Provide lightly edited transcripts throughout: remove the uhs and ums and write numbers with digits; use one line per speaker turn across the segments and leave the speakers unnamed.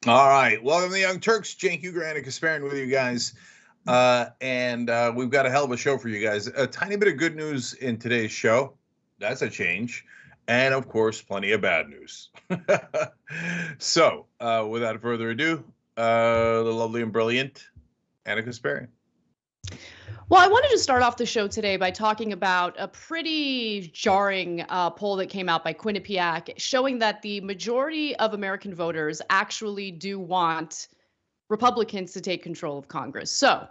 All right. Welcome to the Young Turks. Cenk, Uygur, and Kasparian with you guys. And we've got a hell of a show for you guys. A tiny bit of good news in today's show. That's a change. And, of course, plenty of bad news. So, without further ado, the lovely and brilliant Anna Kasparian.
Well, I wanted to start off the show today by talking about a pretty jarring poll that came out by Quinnipiac showing that the majority of American voters actually do want Republicans to take control of Congress. So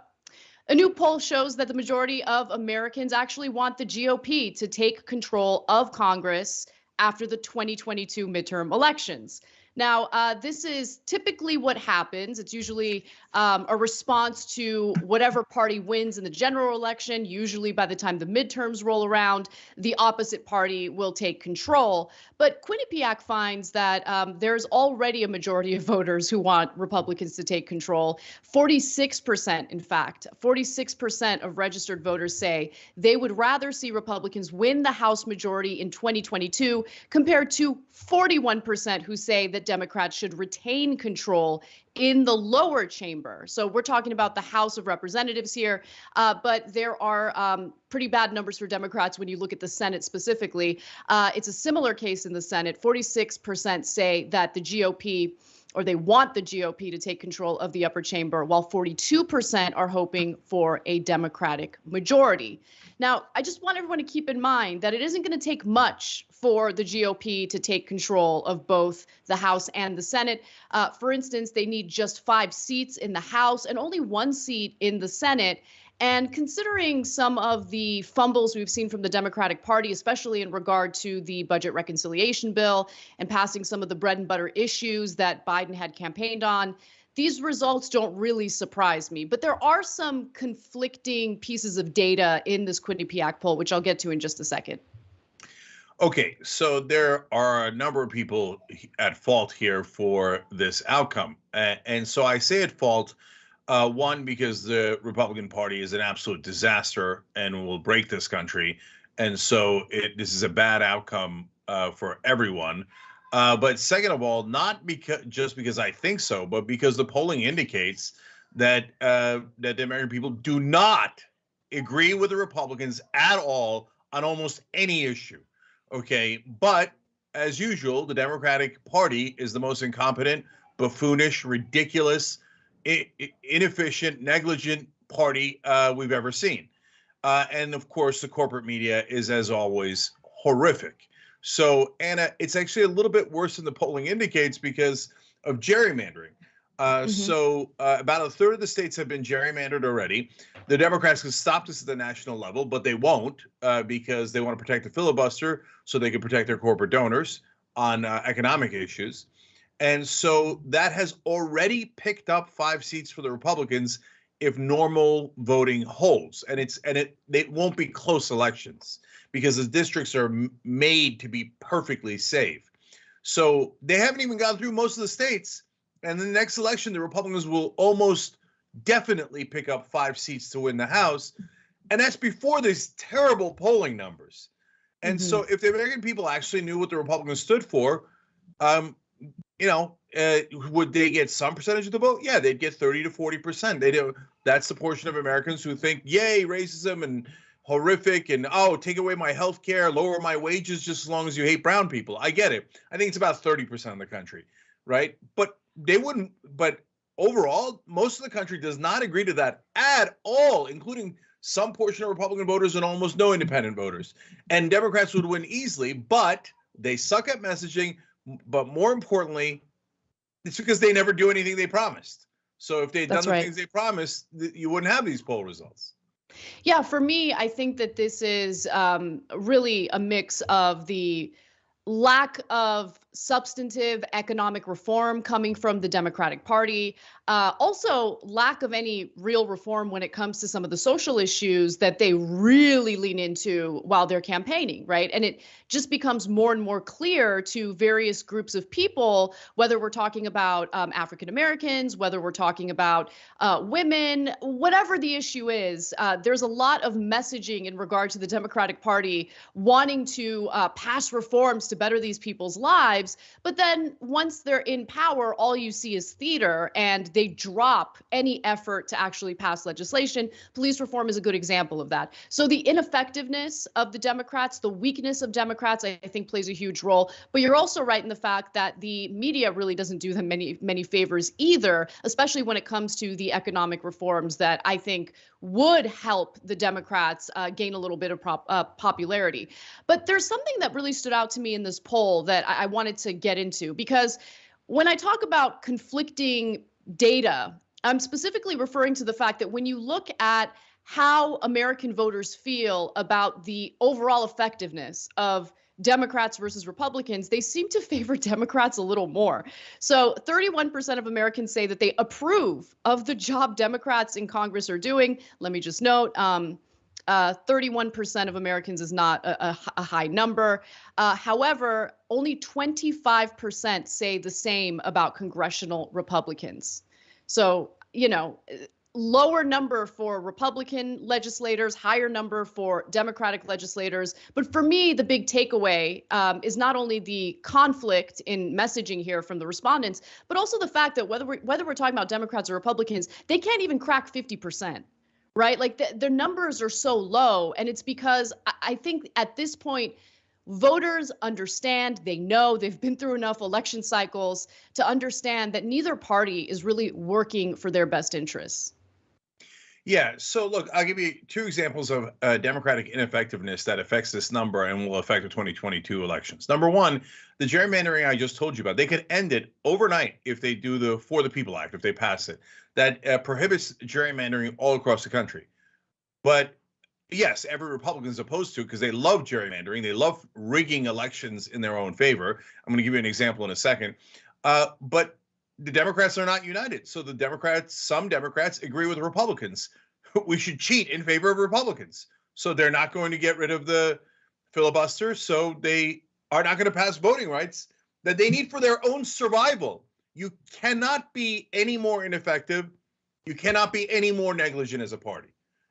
a new poll shows that the majority of Americans actually want the GOP to take control of Congress after the 2022 midterm elections. Now, this is typically what happens. It's usually a response to whatever party wins in the general election. Usually by the time the midterms roll around, the opposite party will take control. But Quinnipiac finds that there's already a majority of voters who want Republicans to take control. 46%, in fact, 46% of registered voters say they would rather see Republicans win the House majority in 2022 compared to 41% who say that Democrats should retain control in the lower chamber. So we're talking about the House of Representatives here, but there are pretty bad numbers for Democrats when you look at the Senate specifically. It's a similar case in the Senate. 46% say that the GOP or they want the GOP to take control of the upper chamber, while 42% are hoping for a Democratic majority. Now, I just want everyone to keep in mind that it isn't going to take much for the GOP to take control of both the House and the Senate. For instance, they need just 5 seats in the House and only 1 seat in the Senate. And considering some of the fumbles we've seen from the Democratic Party, especially in regard to the budget reconciliation bill and passing some of the bread and butter issues that Biden had campaigned on, these results don't really surprise me. But there are some conflicting pieces of data in this Quinnipiac poll, which I'll get to in just a second.
Okay, so there are a number of people at fault here for this outcome. And so I say at fault, one, because the Republican Party is an absolute disaster and will break this country. And so this is a bad outcome for everyone. But second of all, not just because I think so, but because the polling indicates that that the American people do not agree with the Republicans at all on almost any issue. Okay, but as usual, the Democratic Party is the most incompetent, buffoonish, ridiculous, inefficient, negligent party we've ever seen. And of course, the corporate media is, as always, horrific. So, Anna, it's actually a little bit worse than the polling indicates because of gerrymandering. So about a third of the states have been gerrymandered already. The Democrats can stop this at the national level, but they won't because they want to protect the filibuster so they can protect their corporate donors on economic issues. And so that has already picked up 5 seats for the Republicans if normal voting holds. And it won't be close elections because the districts are made to be perfectly safe. So they haven't even gone through most of the states. And in the next election, the Republicans will almost definitely pick up 5 seats to win the House. And that's before these terrible polling numbers. And so if the American people actually knew what the Republicans stood for, would they get some percentage of the vote? Yeah, they'd get 30 to 40%. They do. That's the portion of Americans who think, yay, racism and horrific and, oh, take away my health care, lower my wages just as long as you hate brown people. I get it. I think it's about 30% of the country, right? But they wouldn't. But overall, most of the country does not agree to that at all, including some portion of Republican voters and almost no independent voters. And Democrats would win easily, but they suck at messaging. But more importantly, it's because they never do anything they promised. So if they'd done the things they promised, you wouldn't have these poll results.
Yeah, for me, I think that this is really a mix of the lack of substantive economic reform coming from the Democratic Party. Also, lack of any real reform when it comes to some of the social issues that they really lean into while they're campaigning, right? And it just becomes more and more clear to various groups of people, whether we're talking about African Americans, whether we're talking about women, whatever the issue is, there's a lot of messaging in regard to the Democratic Party wanting to pass reforms to better these people's lives. lives. But then once they're in power, all you see is theater, and they drop any effort to actually pass legislation. Police reform is a good example of that. So the ineffectiveness of the Democrats, the weakness of Democrats, I think plays a huge role. But you're also right in the fact that the media really doesn't do them many favors either, especially when it comes to the economic reforms that I think would help the Democrats gain a little bit of popularity. But there's something that really stood out to me in this poll that I wanted to get into, because when I talk about conflicting data, I'm specifically referring to the fact that when you look at how American voters feel about the overall effectiveness of Democrats versus Republicans, they seem to favor Democrats a little more. So 31% of Americans say that they approve of the job Democrats in Congress are doing. Let me just note, 31% of Americans is not a high number. However, only 25% say the same about congressional Republicans. So, lower number for Republican legislators, higher number for Democratic legislators. But for me, the big takeaway is not only the conflict in messaging here from the respondents, but also the fact that whether we're talking about Democrats or Republicans, they can't even crack 50%. Right? Like the numbers are so low. And it's because I think at this point, voters understand, they know, they've been through enough election cycles to understand that neither party is really working for their best interests.
Yeah. So look, I'll give you two examples of Democratic ineffectiveness that affects this number and will affect the 2022 elections. Number one, the gerrymandering I just told you about, they could end it overnight if they do the For the People Act, if they pass it, that prohibits gerrymandering all across the country. But yes, every Republican is opposed to it because they love gerrymandering. They love rigging elections in their own favor. I'm going to give you an example in a second. But the Democrats are not united. So some Democrats agree with Republicans. We should cheat in favor of Republicans. So they're not going to get rid of the filibuster. So they are not going to pass voting rights that they need for their own survival. You cannot be any more ineffective. You cannot be any more negligent as a party.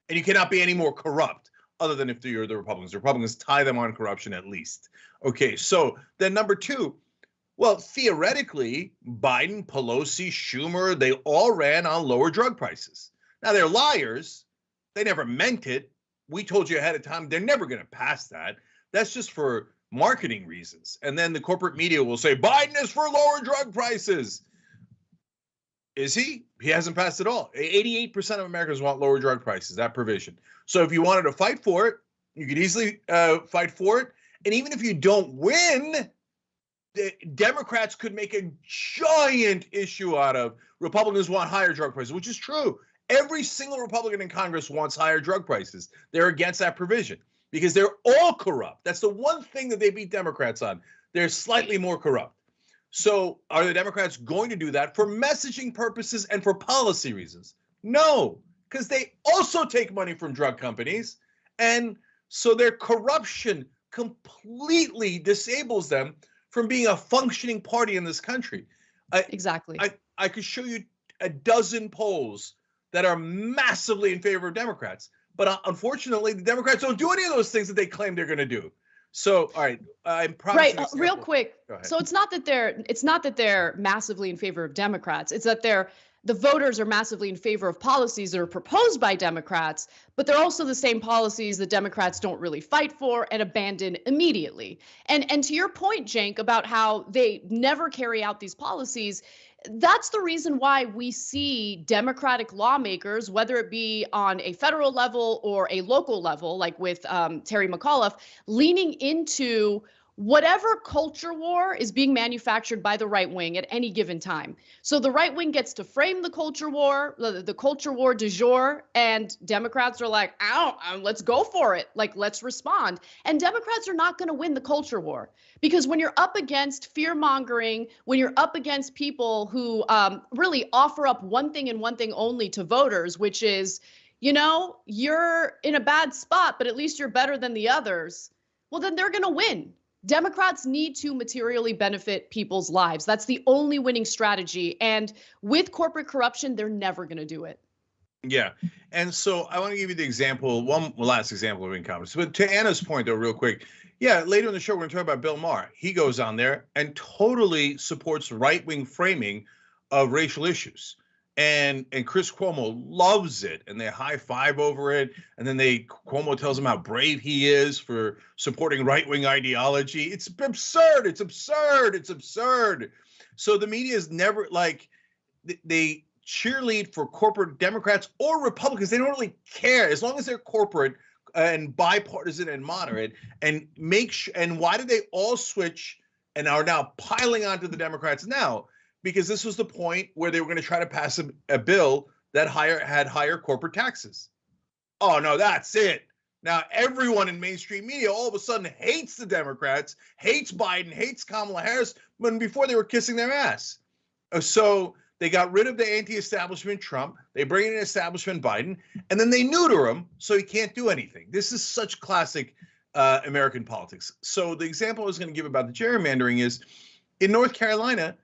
And you cannot be any more corrupt other than if you're the Republicans. The Republicans tie them on corruption at least. Okay, so then number two, well, theoretically, Biden, Pelosi, Schumer, they all ran on lower drug prices. Now, they're liars. They never meant it. We told you ahead of time they're never going to pass that. That's just for marketing reasons. And then the corporate media will say, Biden is for lower drug prices. Is he? He hasn't passed it all. 88% of Americans want lower drug prices, that provision. So if you wanted to fight for it, you could easily fight for it. And even if you don't win, the Democrats could make a giant issue out of Republicans want higher drug prices, which is true. Every single Republican in Congress wants higher drug prices. They're against that provision because they're all corrupt. That's the one thing that they beat Democrats on. They're slightly more corrupt. So are the Democrats going to do that for messaging purposes and for policy reasons? No, because they also take money from drug companies. And so their corruption completely disables them from being a functioning party in this country.
Exactly.
I could show you a dozen polls that are massively in favor of Democrats. But unfortunately, the Democrats don't do any of those things that they claim they're going to do. So, all right, I'm
right. Real quick. So it's not that they're massively in favor of Democrats. It's that the voters are massively in favor of policies that are proposed by Democrats, but they're also the same policies that Democrats don't really fight for and abandon immediately. And to your point, Cenk, about how they never carry out these policies, that's the reason why we see Democratic lawmakers, whether it be on a federal level or a local level, like with Terry McAuliffe, leaning into whatever culture war is being manufactured by the right wing at any given time. So the right wing gets to frame the culture war, the culture war du jour, and Democrats are like, let's go for it. Like, let's respond. And Democrats are not going to win the culture war because when you're up against fear mongering, when you're up against people who really offer up one thing and one thing only to voters, which is, you're in a bad spot, but at least you're better than the others. Well, then they're going to win. Democrats need to materially benefit people's lives. That's the only winning strategy. And with corporate corruption, they're never going to do it.
Yeah. And so I want to give you the example, one last example of incompetence. But to Anna's point, though, real quick, Yeah, later in the show, we're going to talk about Bill Maher. He goes on there and totally supports right-wing framing of racial issues. And Chris Cuomo loves it, and they high five over it. And then Cuomo tells him how brave he is for supporting right-wing ideology. It's absurd. It's absurd. It's absurd. So the media is never like they cheerlead for corporate Democrats or Republicans. They don't really care as long as they're corporate and bipartisan and moderate. And and why did they all switch and are now piling onto the Democrats now? Because this was the point where they were going to try to pass a bill that had higher corporate taxes. Oh no, that's it. Now everyone in mainstream media all of a sudden hates the Democrats, hates Biden, hates Kamala Harris, when before they were kissing their ass. So they got rid of the anti-establishment Trump. They bring in establishment Biden, and then they neuter him so he can't do anything. This is such classic American politics. So the example I was going to give about the gerrymandering is in North Carolina,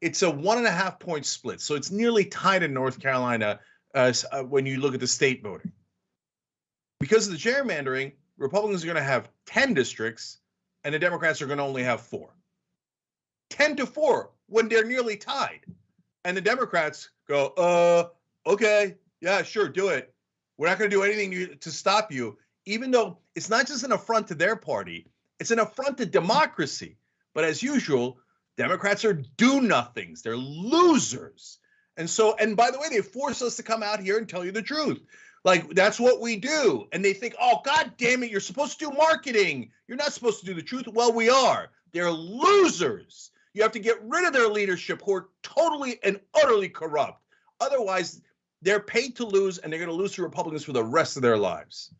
it's a 1.5 point split. So it's nearly tied in North Carolina when you look at the state voting. Because of the gerrymandering, Republicans are going to have 10 districts, and the Democrats are going to only have 4. 10-4 when they're nearly tied. And the Democrats go, okay, yeah, sure, do it. We're not going to do anything to stop you, even though it's not just an affront to their party, it's an affront to democracy. But as usual, Democrats are do-nothings. They're losers. And by the way, they force us to come out here and tell you the truth. Like, that's what we do. And they think, oh, God damn it, you're supposed to do marketing. You're not supposed to do the truth. Well, we are. They're losers. You have to get rid of their leadership who are totally and utterly corrupt. Otherwise, they're paid to lose, and they're going to lose to Republicans for the rest of their lives.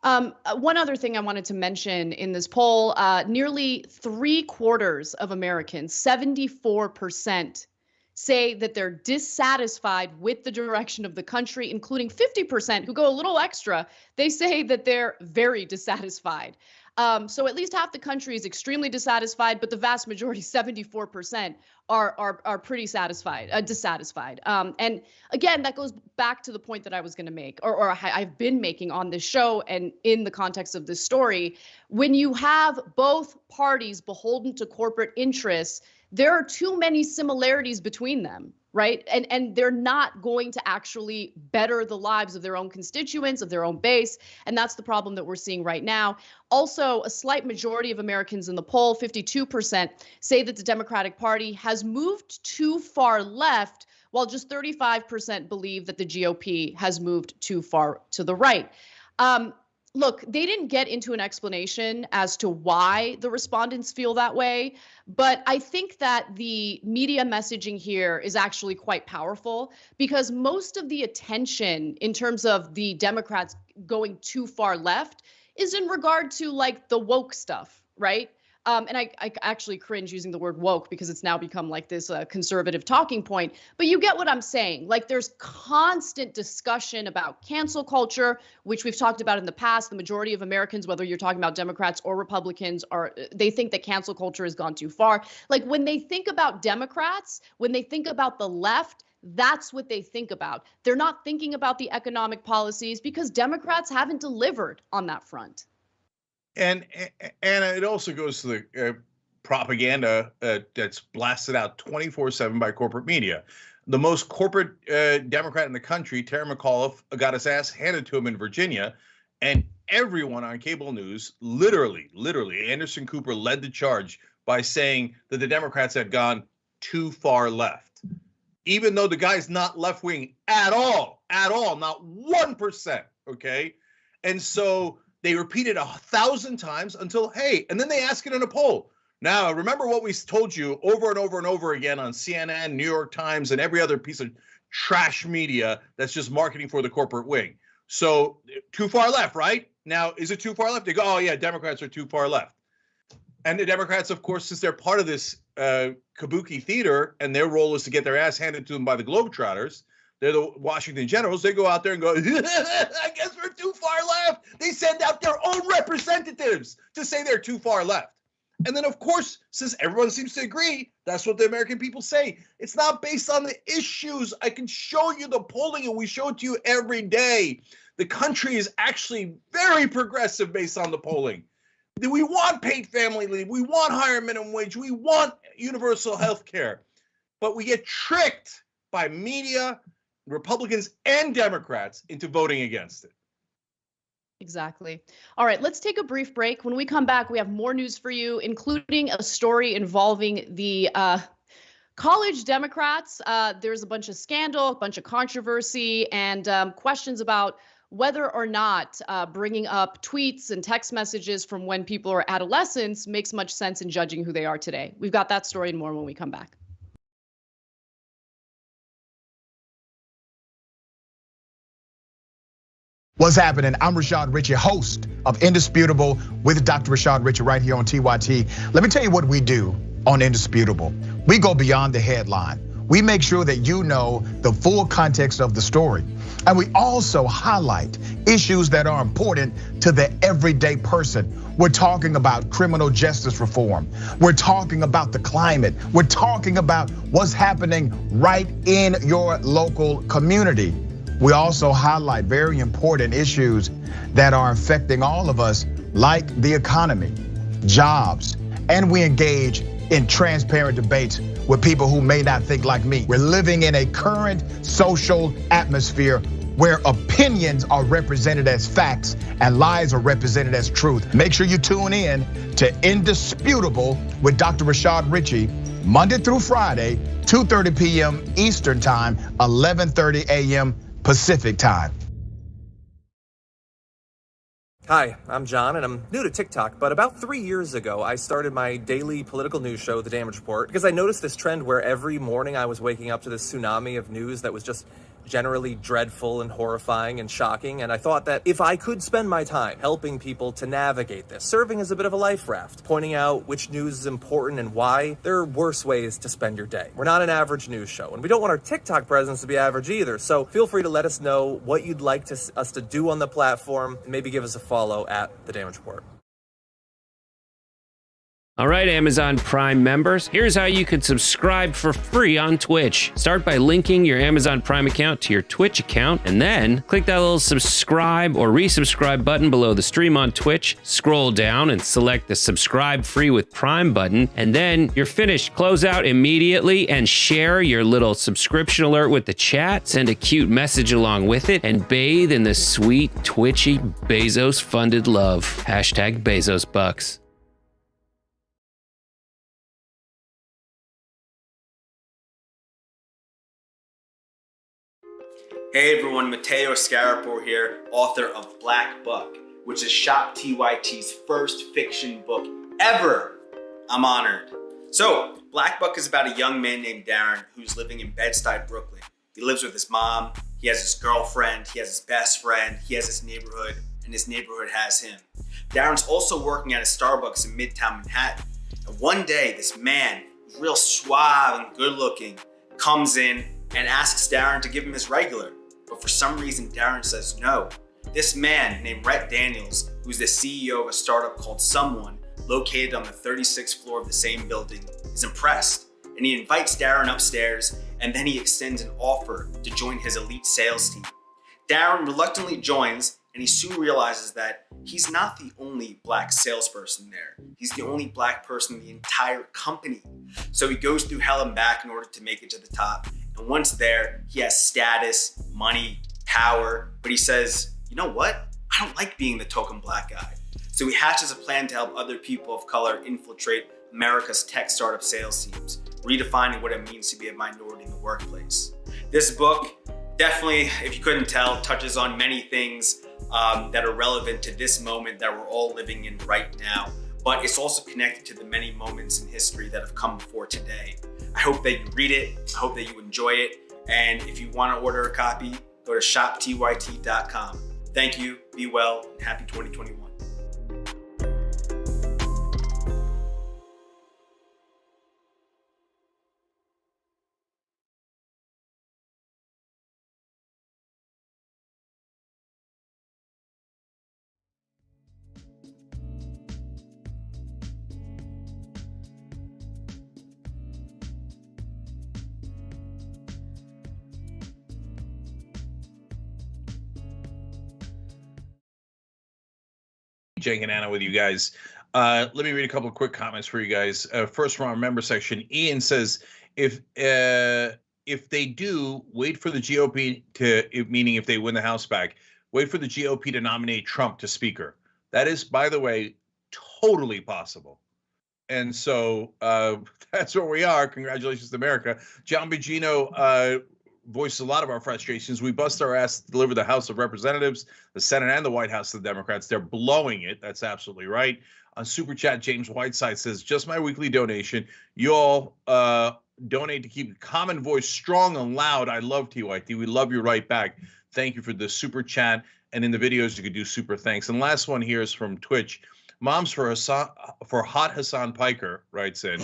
One other thing I wanted to mention in this poll, nearly 3/4 of Americans, 74%, say that they're dissatisfied with the direction of the country, including 50% who go a little extra. They say that they're very dissatisfied. So at least half the country is extremely dissatisfied, but the vast majority, 74%, are pretty dissatisfied. And again, that goes back to the point that I was going to make, or I've been making on this show and in the context of this story. When you have both parties beholden to corporate interests, there are too many similarities between them, right? And they're not going to actually better the lives of their own constituents, of their own base. And that's the problem that we're seeing right now. Also, a slight majority of Americans in the poll, 52%, say that the Democratic Party has moved too far left, while just 35% believe that the GOP has moved too far to the right. Look, they didn't get into an explanation as to why the respondents feel that way, but I think that the media messaging here is actually quite powerful, because most of the attention in terms of the Democrats going too far left is in regard to like the woke stuff, right? And I actually cringe using the word woke because it's now become like this conservative talking point. But you get what I'm saying. Like, there's constant discussion about cancel culture, which we've talked about in the past. The majority of Americans, whether you're talking about Democrats or Republicans, they think that cancel culture has gone too far. Like, when they think about Democrats, when they think about the left, that's what they think about. They're not thinking about the economic policies because Democrats haven't delivered on that front.
And it also goes to the propaganda that's blasted out 24/7 by corporate media. The most corporate Democrat in the country, Terry McAuliffe, got his ass handed to him in Virginia, and everyone on cable news, literally, Anderson Cooper led the charge by saying that the Democrats had gone too far left, even though the guy's not left-wing at all, not 1%, okay? And so they repeat it 1,000 times until, hey, and then they ask it in a poll. Now, remember what we told you over and over and over again on CNN, New York Times, and every other piece of trash media that's just marketing for the corporate wing. So too far left, right? Now, is it too far left? They go, oh, yeah, Democrats are too far left. And the Democrats, of course, since they're part of this kabuki theater and their role is to get their ass handed to them by the Globetrotters, they're the Washington Generals. They go out there and go, I guess we're too far left. They send out their own representatives to say they're too far left. And then, of course, since everyone seems to agree, that's what the American people say. It's not based on the issues. I can show you the polling, and we show it to you every day. The country is actually very progressive based on the polling. We want paid family leave. We want higher minimum wage. We want universal health care. But we get tricked by media, Republicans and Democrats into voting against it.
Exactly. All right, let's take a brief break. When we come back, we have more news for you, including a story involving the college Democrats. There's a bunch of scandal, a bunch of controversy, and questions about whether or not bringing up tweets and text messages from when people are adolescents makes much sense in judging who they are today. We've got that story and more when we come back.
What's happening? I'm Rashad Richey, host of Indisputable with Dr. Rashad Richey right here on TYT. Let me tell you what we do on Indisputable. We go beyond the headline. We make sure that you know the full context of the story. And we also highlight issues that are important to the everyday person. We're talking about criminal justice reform. We're talking about the climate. We're talking about what's happening right in your local community. We also highlight very important issues that are affecting all of us, like the economy, jobs, and we engage in transparent debates with people who may not think like me. We're living in a current social atmosphere where opinions are represented as facts and lies are represented as truth. Make sure you tune in to Indisputable with Dr. Rashad Richey, Monday through Friday, 2:30 p.m. Eastern Time, 11:30 a.m. Pacific Time.
Hi, I'm John, and I'm new to TikTok, but about 3 years ago, I started my daily political news show, The Damage Report, because I noticed this trend where every morning I was waking up to this tsunami of news that was just generally dreadful and horrifying and shocking, and I thought that if I could spend my time helping people to navigate this, serving as a bit of a life raft, pointing out which news is important and why, there are worse ways to spend your day. We're not an average news show, and we don't want our TikTok presence to be average either, so feel free to let us know what you'd like us to do on the platform, and maybe give us a follow at The Damage Report.
All right, Amazon Prime members, here's how you can subscribe for free on Twitch. Start by linking your Amazon Prime account to your Twitch account, and then click that little subscribe or resubscribe button below the stream on Twitch. Scroll down and select the subscribe free with Prime button, and then you're finished. Close out immediately and share your little subscription alert with the chat. Send a cute message along with it, and bathe in the sweet, twitchy, Bezos-funded love. Hashtag Bezos Bucks.
Hey everyone, Mateo Scarapore here, author of Black Buck, which is Shop TYT's first fiction book ever. I'm honored. So, Black Buck is about a young man named Darren who's living in Bed-Stuy, Brooklyn. He lives with his mom, he has his girlfriend, he has his best friend, he has his neighborhood, and his neighborhood has him. Darren's also working at a Starbucks in Midtown Manhattan. And one day, this man, real suave and good looking, comes in and asks Darren to give him his regular. But for some reason, Darren says no. This man named Rhett Daniels, who's the CEO of a startup called Someone, located on the 36th floor of the same building, is impressed. And he invites Darren upstairs, and then he extends an offer to join his elite sales team. Darren reluctantly joins, and he soon realizes that he's not the only black salesperson there. He's the only black person in the entire company. So he goes through hell and back in order to make it to the top. And once there, he has status, money, power, but he says, you know what? I don't like being the token black guy. So he hatches a plan to help other people of color infiltrate America's tech startup sales teams, redefining what it means to be a minority in the workplace. This book, definitely, if you couldn't tell, touches on many things that are relevant to this moment that we're all living in right now, but it's also connected to the many moments in history that have come before today. I hope that you read it, I hope that you enjoy it, and if you want to order a copy, go to shoptyt.com. Thank you, be well, and happy 2021.
Cenk and Anna with you guys. Let me read a couple of quick comments for you guys. First, from our member section, Ian says, if they do, wait for the GOP to, meaning if they win the House back, wait for the GOP to nominate Trump to Speaker. That is, by the way, totally possible. And so that's where we are. Congratulations to America. John Bigino voiced a lot of our frustrations. We bust our ass to deliver the House of Representatives, the Senate, and the White House to the Democrats. They're blowing it. That's absolutely right. On Super Chat, James Whiteside says, just my weekly donation. You all donate to keep Common Voice strong and loud. I love TYT. We love you right back. Thank you for the Super Chat. And in the videos, you could do super thanks. And last one here is from Twitch. Moms for Hot Hassan Piker writes in,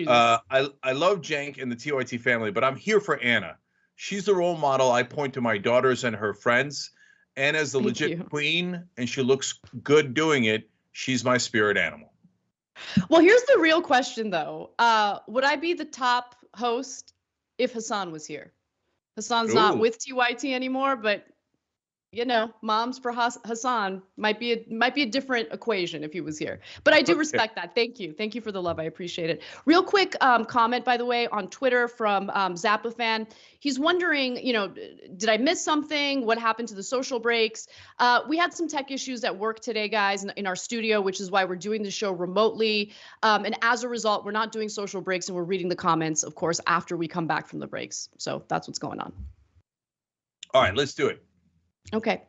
I love Cenk and the TYT family, but I'm here for Anna. She's the role model I point to my daughters and her friends. Anna's the legit queen, and she looks good doing it. She's my spirit animal.
Well, here's the real question, though. Would I be the top host if Hassan was here? Hassan's not with TYT anymore, but you know, moms for Hassan might be a different equation if he was here. But I do respect that. Thank you for the love. I appreciate it. Real quick comment, by the way, on Twitter from Zappafan. He's wondering, you know, did I miss something? What happened to the social breaks? We had some tech issues at work today, guys, in our studio, which is why we're doing the show remotely. And as a result, we're not doing social breaks, and we're reading the comments, of course, after we come back from the breaks. So that's what's going on.
All right, let's do it.
Okay.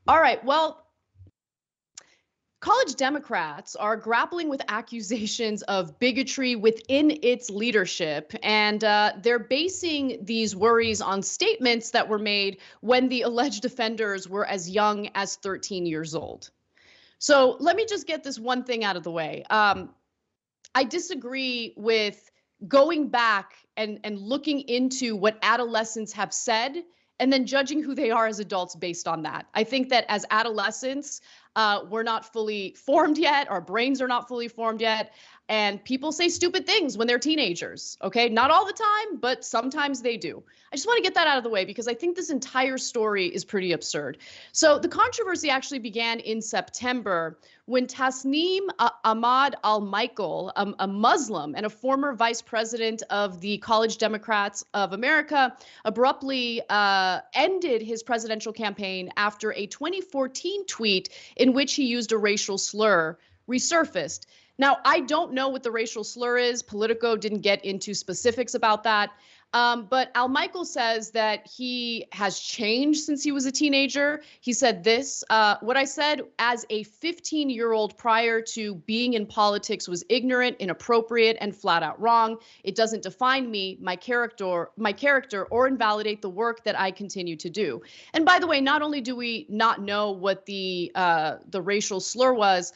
All right. Well, college Democrats are grappling with accusations of bigotry within its leadership, and they're basing these worries on statements that were made when the alleged offenders were as young as 13 years old. So let me just get this one thing out of the way. I disagree with going back and looking into what adolescents have said and then judging who they are as adults based on that. I think that as adolescents, we're not fully formed yet. Our brains are not fully formed yet. And people say stupid things when they're teenagers, okay? Not all the time, but sometimes they do. I just want to get that out of the way because I think this entire story is pretty absurd. So the controversy actually began in September when Tasneem Ahmad Al-Michael, a Muslim and a former vice president of the College Democrats of America, abruptly ended his presidential campaign after a 2014 tweet in which he used a racial slur resurfaced. Now, I don't know what the racial slur is. Politico didn't get into specifics about that. But Al-Michael says that he has changed since he was a teenager. He said this, what I said as a 15-year-old prior to being in politics was ignorant, inappropriate, and flat out wrong. It doesn't define me, my character, or invalidate the work that I continue to do. And by the way, not only do we not know what the racial slur was,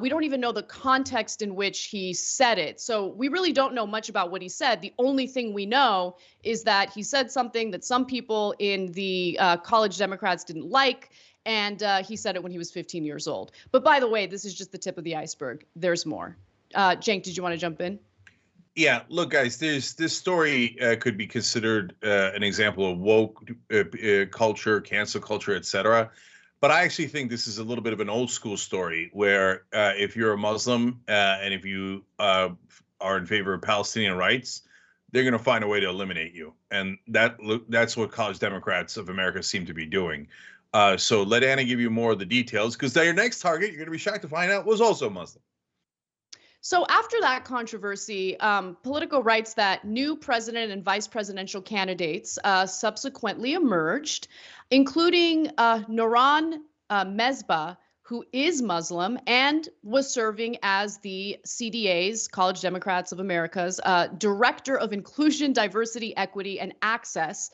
we don't even know the context in which he said it. So we really don't know much about what he said. The only thing we know is that he said something that some people in the college Democrats didn't like, and he said it when he was 15 years old. But by the way, this is just the tip of the iceberg. There's more. Cenk, did you want to jump in?
Yeah, look, guys, this story could be considered an example of woke culture, cancel culture, etc. But I actually think this is a little bit of an old school story where if you're a Muslim and if you are in favor of Palestinian rights, they're going to find a way to eliminate you. And that's what college Democrats of America seem to be doing. So let Anna give you more of the details, because your next target, you're going to be shocked to find out, was also Muslim.
So after that controversy, Politico writes that new president and vice presidential candidates subsequently emerged, including Nouran Mesbah, who is Muslim and was serving as the CDA's, College Democrats of America's, Director of Inclusion, Diversity, Equity, and Access,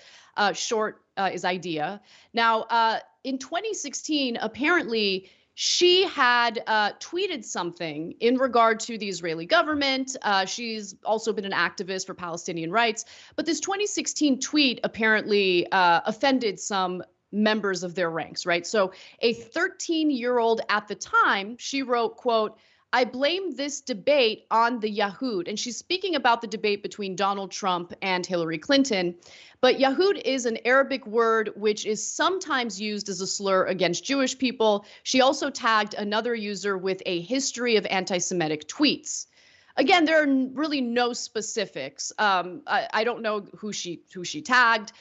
short is IDEA. Now, in 2016, apparently, she had tweeted something in regard to the Israeli government. She's also been an activist for Palestinian rights. But this 2016 tweet apparently offended some members of their ranks, right? So a 13-year-old at the time, she wrote, quote, I blame this debate on the Yahud. And she's speaking about the debate between Donald Trump and Hillary Clinton. But Yahud is an Arabic word which is sometimes used as a slur against Jewish people. She also tagged another user with a history of anti-Semitic tweets. Again, there are really no specifics. I don't know who she tagged.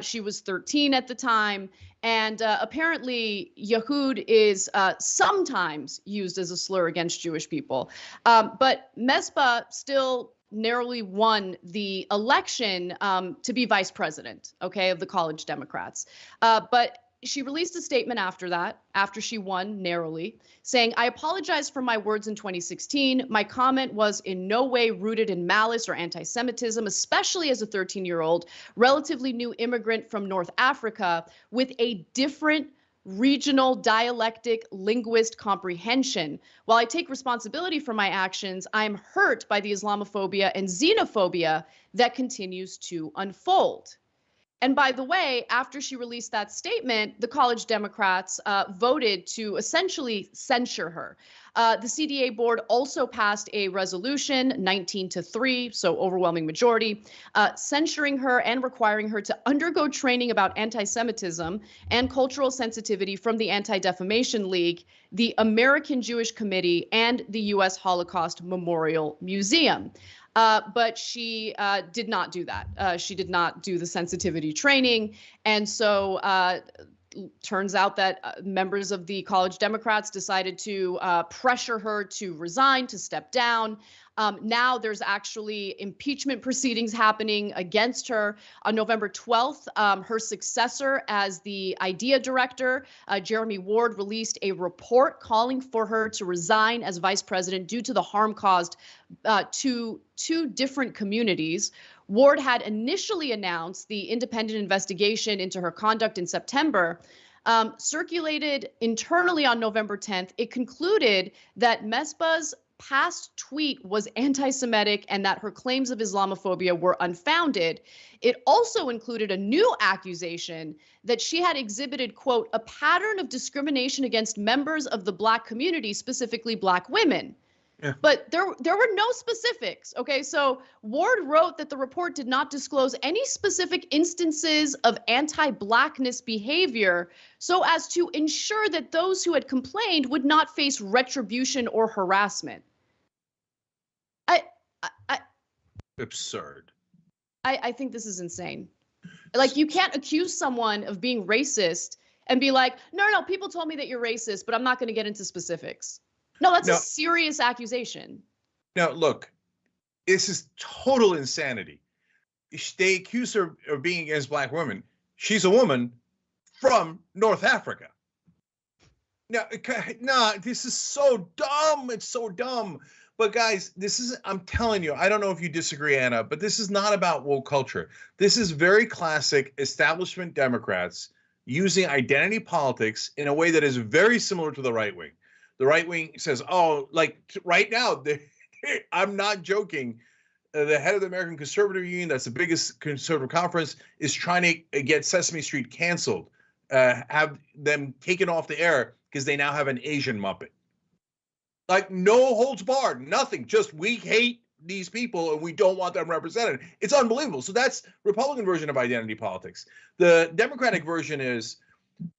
She was 13 at the time. And apparently, Yahud is sometimes used as a slur against Jewish people. But Mesbah still narrowly won the election to be vice president, okay, of the college Democrats. But she released a statement after that, after she won narrowly, saying, "I apologize for my words in 2016. My comment was in no way rooted in malice or anti-Semitism, especially as a 13-year-old, relatively new immigrant from North Africa with a different regional dialectic linguist comprehension. While I take responsibility for my actions, I am hurt by the Islamophobia and xenophobia that continues to unfold." And by the way, after she released that statement, the college Democrats voted to essentially censure her. The CDA board also passed a resolution, 19-3, so overwhelming majority, censuring her and requiring her to undergo training about anti-Semitism and cultural sensitivity from the Anti-Defamation League, the American Jewish Committee, and the U.S. Holocaust Memorial Museum. But she did not do that. She did not do the sensitivity training. And so turns out that members of the college Democrats decided to pressure her to resign, to step down. Now there's actually impeachment proceedings happening against her. On November 12th, her successor as the IDEA director, Jeremy Ward, released a report calling for her to resign as vice president due to the harm caused to two different communities. Ward had initially announced the independent investigation into her conduct in September. Circulated internally on November 10th, it concluded that Mesbah's past tweet was anti-Semitic and that her claims of Islamophobia were unfounded. It also included a new accusation that she had exhibited, quote, a pattern of discrimination against members of the Black community, specifically Black women. Yeah. But there were no specifics. Okay, so Ward wrote that the report did not disclose any specific instances of anti-Blackness behavior so as to ensure that those who had complained would not face retribution or harassment.
Absurd.
I think this is insane. Like, you can't accuse someone of being racist and be like, no, people told me that you're racist, but I'm not going to get into specifics. No, that's a serious accusation.
Now, look, this is total insanity. They accuse her of being against Black women. She's a woman from North Africa. Now, this is so dumb. It's so dumb. But guys, I'm telling you, I don't know if you disagree, Anna, but this is not about woke culture. This is very classic establishment Democrats using identity politics in a way that is very similar to the right wing. The right wing says, oh, like right now, I'm not joking. The head of the American Conservative Union, that's the biggest conservative conference, is trying to get Sesame Street canceled, have them taken off the air because they now have an Asian Muppet. Like, no holds barred, nothing. Just, we hate these people and we don't want them represented. It's unbelievable. So that's Republican version of identity politics. The Democratic version is,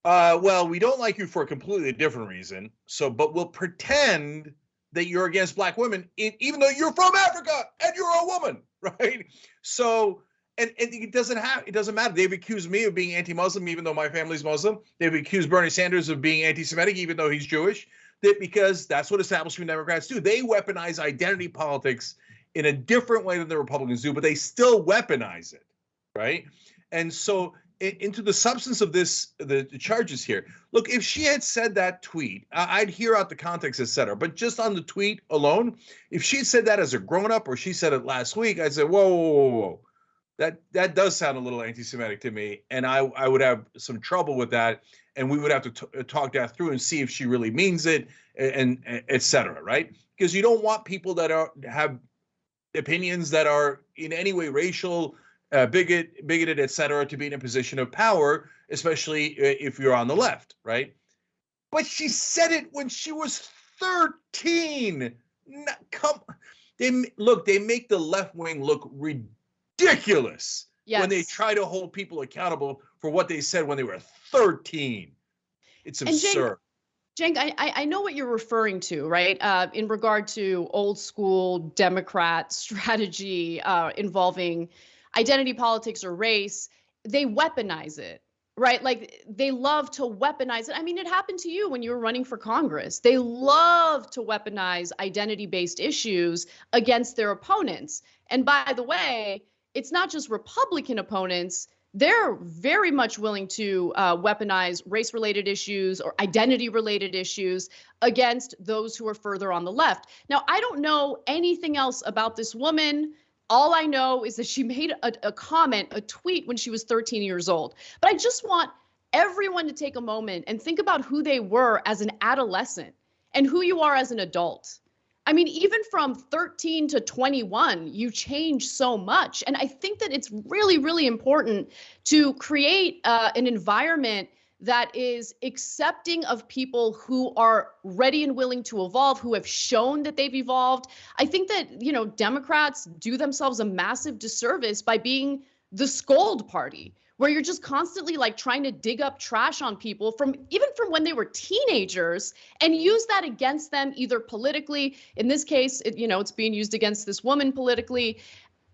well, we don't like you for a completely different reason. But we'll pretend that you're against Black women, even though you're from Africa and you're a woman, right? So, and it doesn't matter. They've accused me of being anti-Muslim, even though my family's Muslim. They've accused Bernie Sanders of being anti-Semitic, even though he's Jewish. Because that's what establishment Democrats do. They weaponize identity politics in a different way than the Republicans do, but they still weaponize it, right? And so into the substance of this, the charges here. Look, if she had said that tweet, I'd hear out the context, et cetera. But just on the tweet alone, if she said that as a grown-up or she said it last week, I'd say, whoa. That does sound a little anti-Semitic to me, and I would have some trouble with that, and we would have to talk that through and see if she really means it, and et cetera, right? Because you don't want people that have opinions that are in any way racial, bigoted, et cetera, to be in a position of power, especially if you're on the left, right? But she said it when she was 13. Come, they make the left wing look ridiculous when they try to hold people accountable for what they said when they were 13. It's absurd.
Cenk, I know what you're referring to, right? In regard to old school Democrat strategy involving identity politics or race, they weaponize it, right? Like they love to weaponize it. I mean, it happened to you when you were running for Congress. They love to weaponize identity-based issues against their opponents. And by the way, it's not just Republican opponents. They're very much willing to weaponize race-related issues or identity-related issues against those who are further on the left. Now, I don't know anything else about this woman. All I know is that she made a comment, a tweet when she was 13 years old. But I just want everyone to take a moment and think about who they were as an adolescent and who you are as an adult. I mean, even from 13 to 21, you change so much. And I think that it's really, really important to create an environment that is accepting of people who are ready and willing to evolve, who have shown that they've evolved. I think that, you know, Democrats do themselves a massive disservice by being the scold party, where you're just constantly like trying to dig up trash on people from when they were teenagers and use that against them either politically. In this case, it's being used against this woman politically.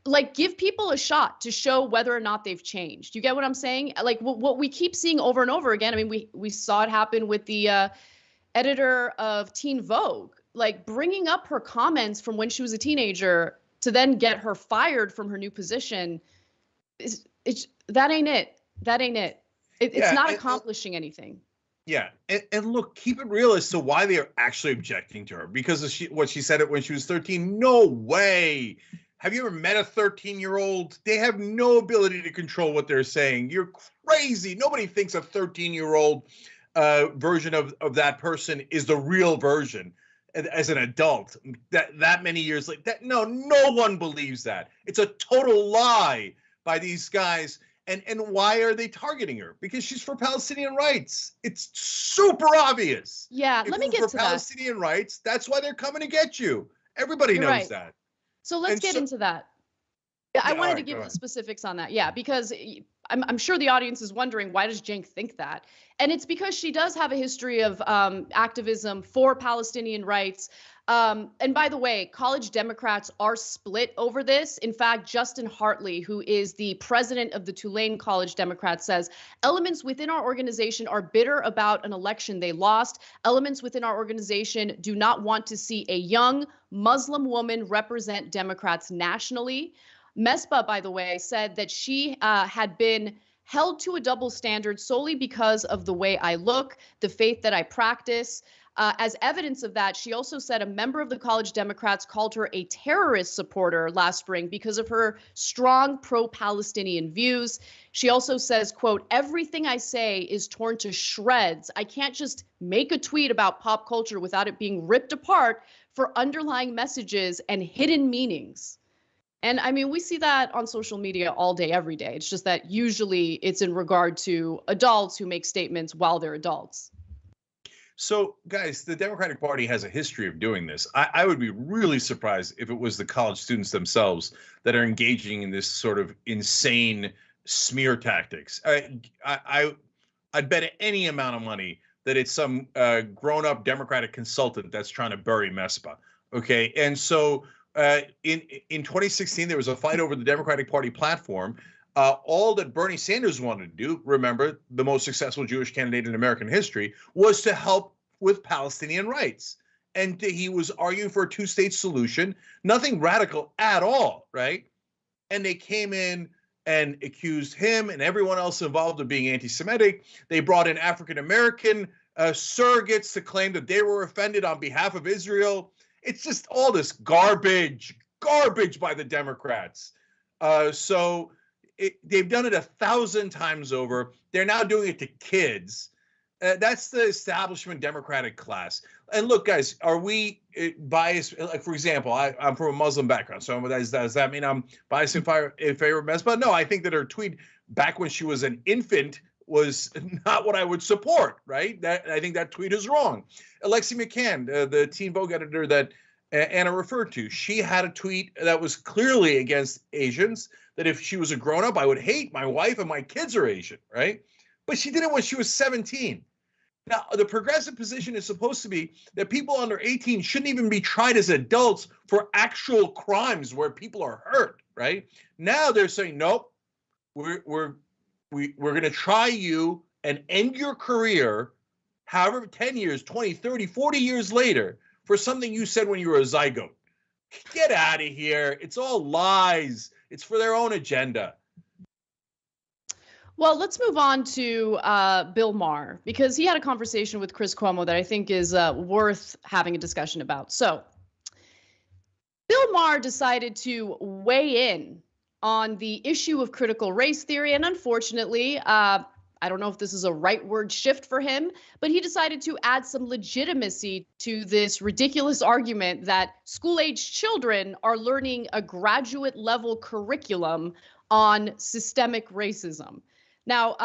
Like, give people a shot to show whether or not they've changed. You get what I'm saying? Like what we keep seeing over and over again. I mean, we saw it happen with the editor of Teen Vogue, like bringing up her comments from when she was a teenager to then get her fired from her new position. That ain't it. That ain't it. It's not accomplishing anything.
Yeah. And look, keep it real as to why they are actually objecting to her. Because of what she said it when she was 13. No way. Have you ever met a 13-year-old? They have no ability to control what they're saying. You're crazy. Nobody thinks a 13-year-old version of that person is the real version as an adult. That many years later. No one believes that. It's a total lie by these guys. And why are they targeting her? Because she's for Palestinian rights. It's super obvious.
Yeah, let me get to that.
For Palestinian rights, that's why they're coming to get you. Everybody knows that.
So let's get into that. I wanted to give the specifics on that. Yeah, because I'm sure the audience is wondering, why does Cenk think that? And it's because she does have a history of activism for Palestinian rights. And by the way, college Democrats are split over this. In fact, Justin Hartley, who is the president of the Tulane College Democrats, says elements within our organization are bitter about an election they lost. Elements within our organization do not want to see a young Muslim woman represent Democrats nationally. Mesbah, by the way, said that she had been held to a double standard solely because of the way I look, the faith that I practice. As evidence of that, she also said a member of the College Democrats called her a terrorist supporter last spring because of her strong pro-Palestinian views. She also says, quote, everything I say is torn to shreds. I can't just make a tweet about pop culture without it being ripped apart for underlying messages and hidden meanings. And I mean, we see that on social media all day, every day. It's just that usually it's in regard to adults who make statements while they're adults.
So, guys, the Democratic Party has a history of doing this. I would be really surprised if it was the college students themselves that are engaging in this sort of insane smear tactics. I'd bet any amount of money that it's some grown-up Democratic consultant that's trying to bury Mesbah. Okay, and so in 2016 there was a fight over the Democratic Party platform. All that Bernie Sanders wanted to do, remember, the most successful Jewish candidate in American history, was to help with Palestinian rights. And he was arguing for a two-state solution, nothing radical at all, right? And they came in and accused him and everyone else involved of being anti-Semitic. They brought in African-American surrogates to claim that they were offended on behalf of Israel. It's just all this garbage by the Democrats. They've done it 1,000 times over. They're now doing it to kids. That's the establishment Democratic class. And look, guys, are we biased? Like, for example, I'm from a Muslim background. So does that mean I'm biased in favor of Mesbah? No, I think that her tweet back when she was an infant was not what I would support, right? I think that tweet is wrong. Alexi McCann, the Teen Vogue editor that Anna referred to, she had a tweet that was clearly against Asians, that if she was a grown-up, I would hate my wife and my kids are Asian, right? But she did it when she was 17. Now, the progressive position is supposed to be that people under 18 shouldn't even be tried as adults for actual crimes where people are hurt, right? Now they're saying, nope, we're going to try you and end your career, however, 10 years, 20, 30, 40 years later, for something you said when you were a zygote. Get out of here. It's all lies. It's for their own agenda.
Well, let's move on to Bill Maher, because he had a conversation with Chris Cuomo that I think is worth having a discussion about. So Bill Maher decided to weigh in on the issue of critical race theory. And unfortunately, I don't know if this is a rightward shift for him, but he decided to add some legitimacy to this ridiculous argument that school-age children are learning a graduate level curriculum on systemic racism. Now,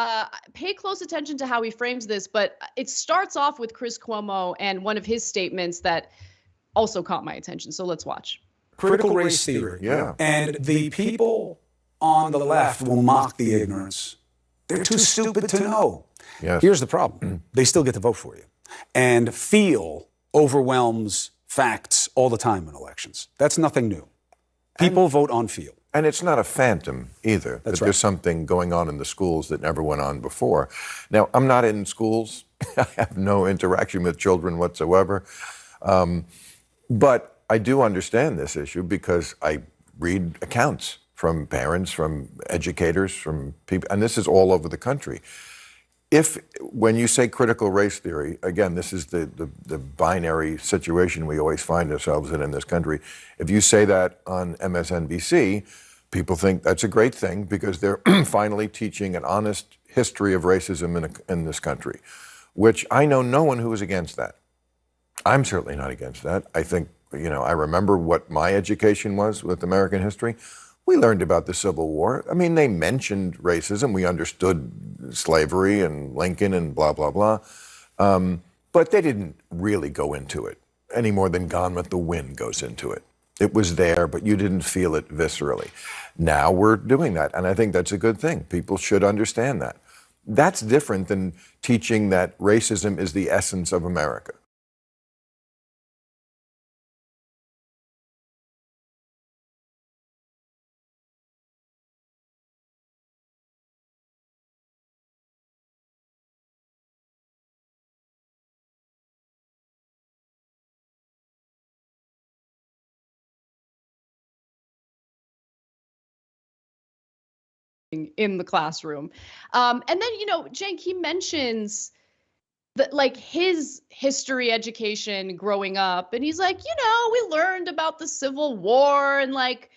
pay close attention to how he frames this, but it starts off with Chris Cuomo and one of his statements that also caught my attention. So let's watch.
Critical race theory.
Yeah.
And the people on the left will mock the ignorance. They're too stupid to know.
Yes.
Here's the problem. They still get to vote for you. And feel overwhelms facts all the time in elections. That's nothing new. People vote on feel.
And it's not a phantom either.
That's
that there's something going on in the schools that never went on before. Now, I'm not in schools. I have no interaction with children whatsoever. But I do understand this issue because I read accounts from parents, from educators, from people, and this is all over the country. When you say critical race theory, again, this is the binary situation we always find ourselves in this country. If you say that on MSNBC, people think that's a great thing because they're finally teaching an honest history of racism in this country, which I know no one who is against that. I'm certainly not against that. I think, I remember what my education was with American history. We learned about the Civil War. I mean, they mentioned racism. We understood slavery and Lincoln and blah, blah, blah. But they didn't really go into it any more than Gone with the Wind goes into it. It was there, but you didn't feel it viscerally. Now we're doing that, and I think that's a good thing. People should understand that. That's different than teaching that racism is the essence of America.
In the classroom. And then, Cenk, he mentions that like his history education growing up, and he's like, we learned about the Civil War and racism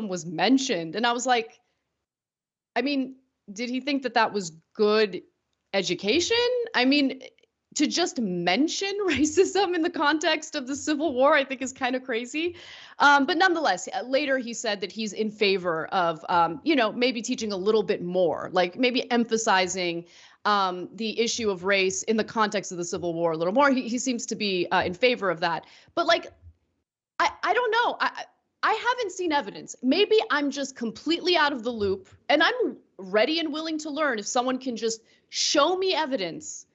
was mentioned. And I was like, did he think that was good education? To just mention racism in the context of the Civil War, I think is kind of crazy. But nonetheless, later he said that he's in favor of, maybe teaching a little bit more, like maybe emphasizing the issue of race in the context of the Civil War a little more. He seems to be in favor of that. But I don't know. I haven't seen evidence. Maybe I'm just completely out of the loop, and I'm ready and willing to learn if someone can just show me evidence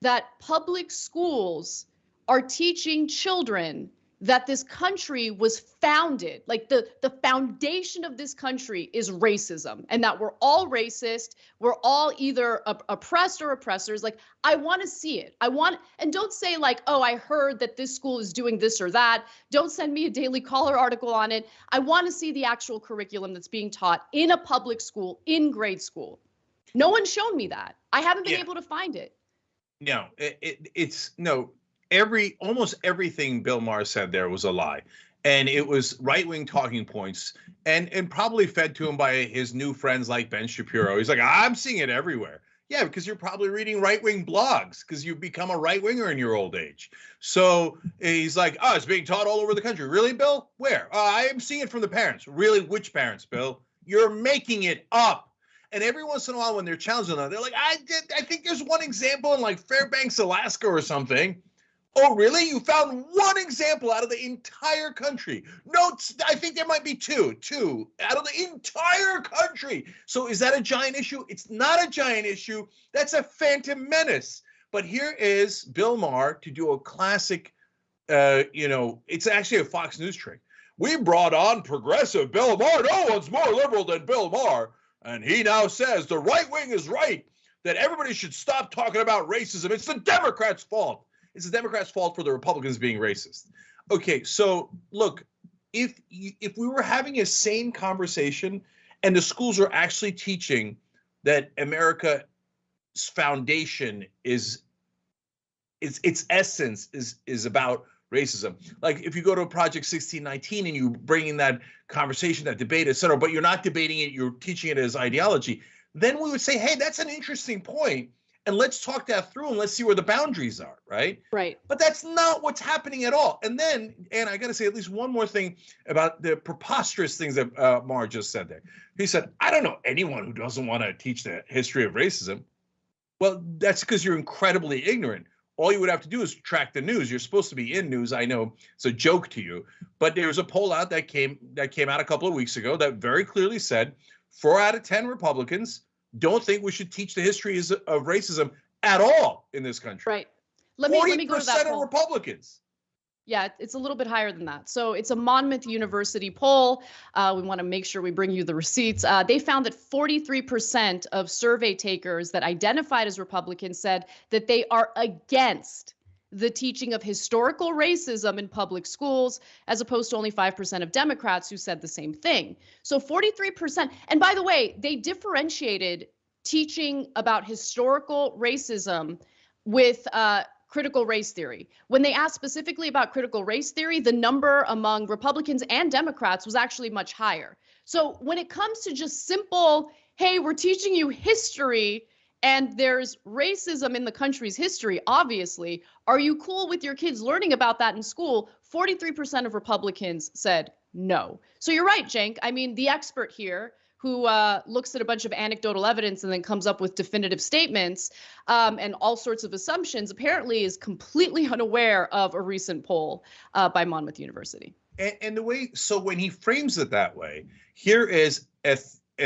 that public schools are teaching children that this country was founded, like the foundation of this country is racism, and that we're all racist, we're all either oppressed or oppressors. Like, I want to see it. And don't say oh, I heard that this school is doing this or that. Don't send me a Daily Caller article on it. I want to see the actual curriculum that's being taught in a public school, in grade school. No one's shown me that. I haven't been able to find it.
No, almost everything Bill Maher said there was a lie. And it was right-wing talking points and probably fed to him by his new friends like Ben Shapiro. He's like, I'm seeing it everywhere. Yeah, because you're probably reading right-wing blogs because you've become a right-winger in your old age. So he's like, it's being taught all over the country. Really, Bill? Where? I am seeing it from the parents. Really? Which parents, Bill? You're making it up. And every once in a while when they're challenging them, they're like, I think there's one example in like Fairbanks, Alaska or something. Oh, really? You found one example out of the entire country? No, I think there might be two out of the entire country. So is that a giant issue? It's not a giant issue. That's a phantom menace. But here is Bill Maher to do a classic, it's actually a Fox News trick. We brought on progressive Bill Maher. No one's more liberal than Bill Maher. And he now says the right wing is right, that everybody should stop talking about racism. It's the Democrats' fault. It's the Democrats' fault for the Republicans being racist. Okay, so look, if we were having a sane conversation and the schools are actually teaching that America's foundation its essence is about racism. Like if you go to Project 1619 and you bring in that conversation, that debate, et cetera, but you're not debating it, you're teaching it as ideology, then we would say, hey, that's an interesting point. And let's talk that through and let's see where the boundaries are, right?
Right.
But that's not what's happening at all. And then, and I got to say at least one more thing about the preposterous things that Maher just said there. He said, I don't know anyone who doesn't want to teach the history of racism. Well, that's because you're incredibly ignorant. All you would have to do is track the news. You're supposed to be in news. I know it's a joke to you, but there was a poll out that came out a couple of weeks ago that very clearly said 4 out of 10 Republicans don't think we should teach the history of racism at all in this country.
Right. Let me go to that
40% of
poll.
Republicans.
Yeah, it's a little bit higher than that. So it's a Monmouth University poll. We want to make sure we bring you the receipts. They found that 43% of survey takers that identified as Republicans said that they are against the teaching of historical racism in public schools, as opposed to only 5% of Democrats who said the same thing. So 43%. And by the way, they differentiated teaching about historical racism with critical race theory. When they asked specifically about critical race theory, the number among Republicans and Democrats was actually much higher. So when it comes to just simple, hey, we're teaching you history and there's racism in the country's history, obviously, are you cool with your kids learning about that in school? 43% of Republicans said no. So you're right, Cenk. I mean, the expert here who looks at a bunch of anecdotal evidence and then comes up with definitive statements and all sorts of assumptions, apparently is completely unaware of a recent poll by Monmouth University.
And the way, so when he frames it that way, here is a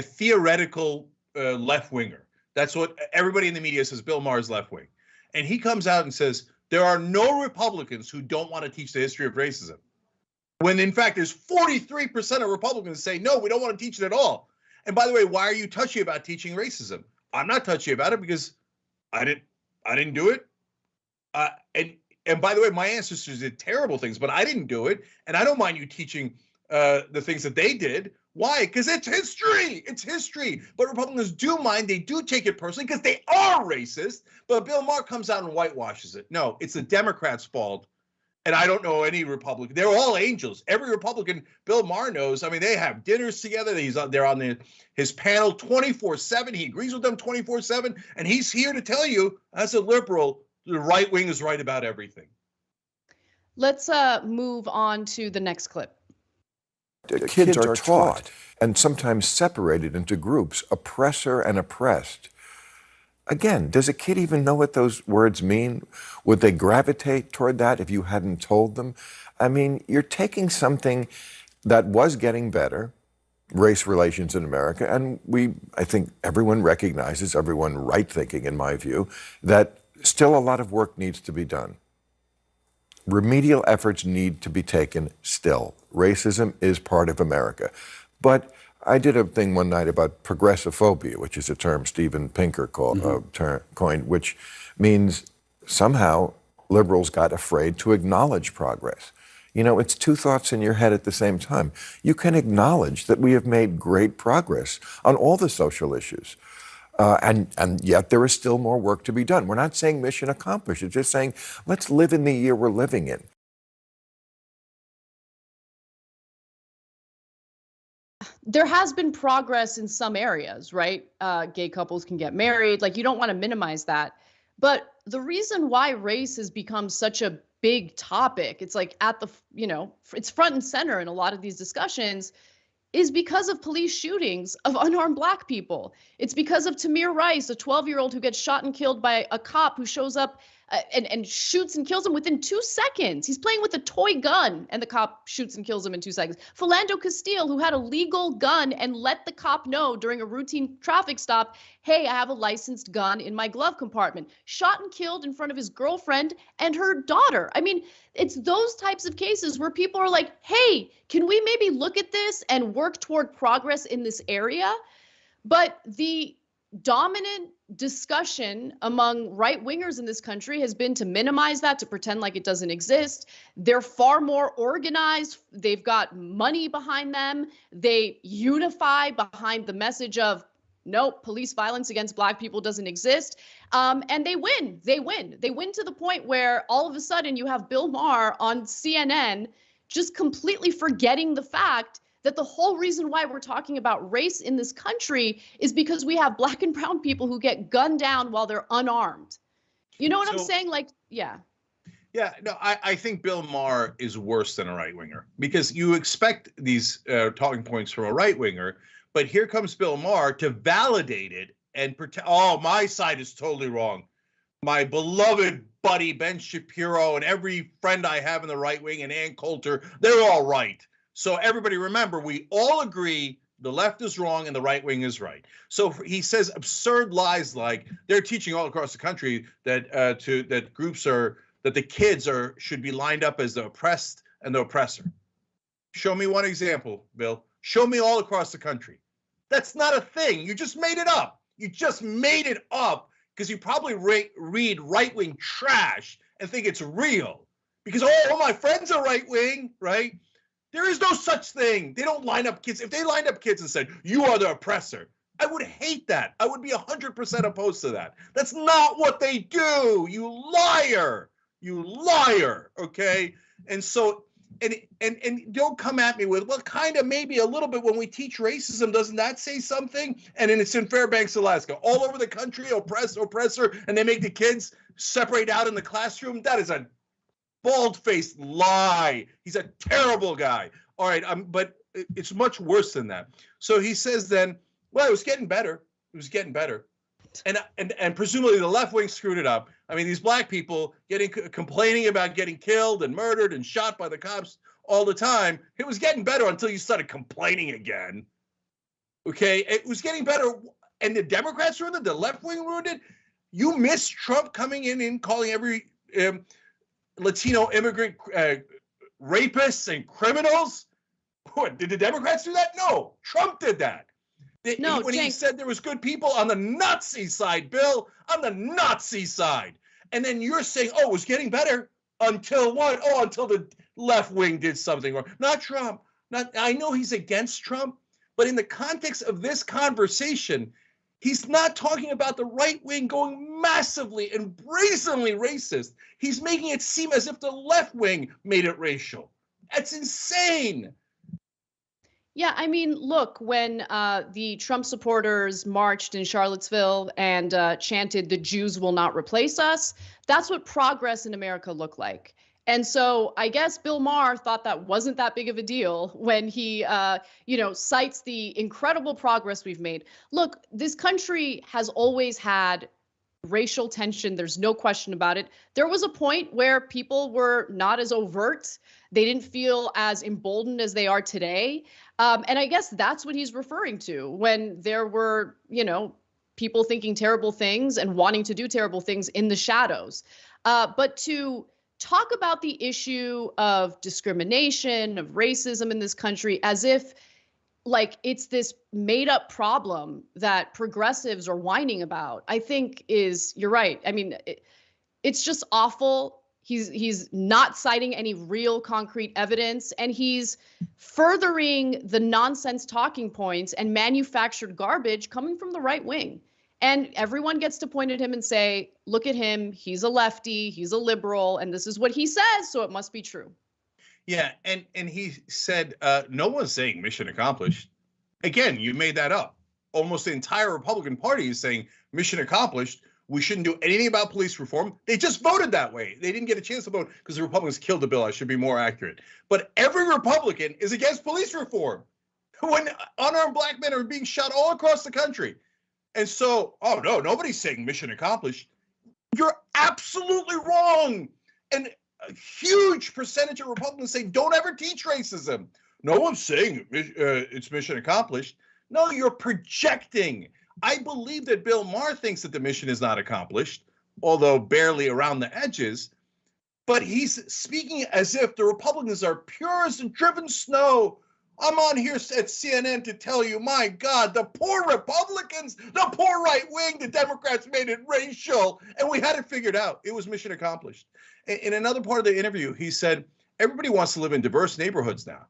theoretical left-winger. That's what everybody in the media says, Bill Maher's left-wing. And he comes out and says, there are no Republicans who don't want to teach the history of racism. When in fact, there's 43% of Republicans say, no, we don't want to teach it at all. And by the way, why are you touchy about teaching racism? I'm not touchy about it because I didn't do it. And by the way, my ancestors did terrible things, but I didn't do it. And I don't mind you teaching the things that they did. Why? Because it's history. It's history. But Republicans do mind. They do take it personally because they are racist. But Bill Maher comes out and whitewashes it. No, it's the Democrats' fault. And I don't know any Republican. They're all angels. Every Republican Bill Maher knows. I mean, they have dinners together. They're on his panel 24/7. He agrees with them 24/7. And he's here to tell you, as a liberal, the right wing is right about everything.
Let's move on to the next clip.
Kids are taught and sometimes separated into groups, oppressor and oppressed. Again, does a kid even know what those words mean? Would they gravitate toward that if you hadn't told them? I mean, you're taking something that was getting better, race relations in America, and I think everyone recognizes, everyone right-thinking in my view, that still a lot of work needs to be done. Remedial efforts need to be taken still. Racism is part of America. But I did a thing one night about progressivophobia, which is a term Steven Pinker coined, which means somehow liberals got afraid to acknowledge progress. You know, it's two thoughts in your head at the same time. You can acknowledge that we have made great progress on all the social issues. And yet there is still more work to be done. We're not saying mission accomplished. It's just saying, let's live in the year we're living in.
There has been progress in some areas, right? Gay couples can get married. Like, you don't want to minimize that. But the reason why race has become such a big topic, it's like at the, it's front and center in a lot of these discussions, is because of police shootings of unarmed Black people. It's because of Tamir Rice, a 12-year-old who gets shot and killed by a cop who shows up and shoots and kills him within 2 seconds. He's playing with a toy gun and the cop shoots and kills him in 2 seconds. Philando Castile, who had a legal gun and let the cop know during a routine traffic stop, hey, I have a licensed gun in my glove compartment. Shot and killed in front of his girlfriend and her daughter. I mean, it's those types of cases where people are like, hey, can we maybe look at this and work toward progress in this area? But the dominant discussion among right-wingers in this country has been to minimize that, to pretend like it doesn't exist. They're far more organized. They've got money behind them. They unify behind the message of, nope, police violence against Black people doesn't exist. And they win. They win. They win to the point where all of a sudden you have Bill Maher on CNN just completely forgetting the fact that the whole reason why we're talking about race in this country is because we have Black and brown people who get gunned down while they're unarmed. You know what I'm saying? Like, yeah.
Yeah, no, I think Bill Maher is worse than a right-winger, because you expect these talking points from a right-winger, but here comes Bill Maher to validate it and pretend, oh, my side is totally wrong. My beloved buddy Ben Shapiro and every friend I have in the right wing and Ann Coulter, they're all right. So everybody remember, we all agree the left is wrong and the right wing is right. So he says absurd lies like they're teaching all across the country that that the kids should be lined up as the oppressed and the oppressor. Show me one example, Bill. Show me all across the country. That's not a thing. You just made it up. You just made it up because you probably read right-wing trash and think it's real. Because all my friends are right-wing, right? There is no such thing. They don't line up kids. If they lined up kids and said, you are the oppressor, I would hate that. I would be 100% opposed to that. That's not what they do. You liar. You liar. Okay? And so, and don't come at me with, well, kind of maybe a little bit when we teach racism, doesn't that say something? And then it's in Fairbanks, Alaska. All over the country, oppressor, and they make the kids separate out in the classroom. That is a bald-faced lie. He's a terrible guy. All right, but it's much worse than that. So he says then, well, it was getting better. It was getting better. And presumably the left wing screwed it up. I mean, these Black people complaining about getting killed and murdered and shot by the cops all the time. It was getting better until you started complaining again. Okay, it was getting better. And the Democrats ruined it. The left wing ruined it. You miss Trump coming in and calling every Latino immigrant rapists and criminals. What, did the Democrats do that? No, Trump did that.
No,
when he said there was good people on the Nazi side, Bill, on the Nazi side. And then you're saying, oh, it was getting better until what? Oh, until the left wing did something wrong. Not Trump. I know he's against Trump, but in the context of this conversation, he's not talking about the right wing going massively and brazenly racist. He's making it seem as if the left wing made it racial. That's insane.
Yeah, I mean, look, when the Trump supporters marched in Charlottesville and chanted, "The Jews will not replace us," that's what progress in America looked like. And so I guess Bill Maher thought that wasn't that big of a deal when he, cites the incredible progress we've made. Look, this country has always had racial tension. There's no question about it. There was a point where people were not as overt. They didn't feel as emboldened as they are today. And I guess that's what he's referring to when there were, people thinking terrible things and wanting to do terrible things in the shadows. But to talk about the issue of discrimination, of racism in this country, as if like it's this made up problem that progressives are whining about, I think you're right. I mean, it's just awful. He's not citing any real concrete evidence, and he's furthering the nonsense talking points and manufactured garbage coming from the right wing. And everyone gets to point at him and say, look at him, he's a lefty, he's a liberal, and this is what he says, so it must be true.
Yeah, and he said, no one's saying mission accomplished. Again, you made that up. Almost the entire Republican Party is saying mission accomplished. We shouldn't do anything about police reform. They just voted that way. They didn't get a chance to vote because the Republicans killed the bill. I should be more accurate. But every Republican is against police reform. when unarmed black men are being shot all across the country. And so, oh no, nobody's saying mission accomplished. You're absolutely wrong. And a huge percentage of Republicans say don't ever teach racism. No one's saying it's mission accomplished. No, you're projecting. I believe that Bill Maher thinks that the mission is not accomplished, although barely around the edges. But he's speaking as if the Republicans are pure as the driven snow. I'm on here at CNN to tell you, my God, the poor Republicans, the poor right wing, the Democrats made it racial, and we had it figured out. It was mission accomplished. In another part of the interview, he said, everybody wants to live in diverse neighborhoods now.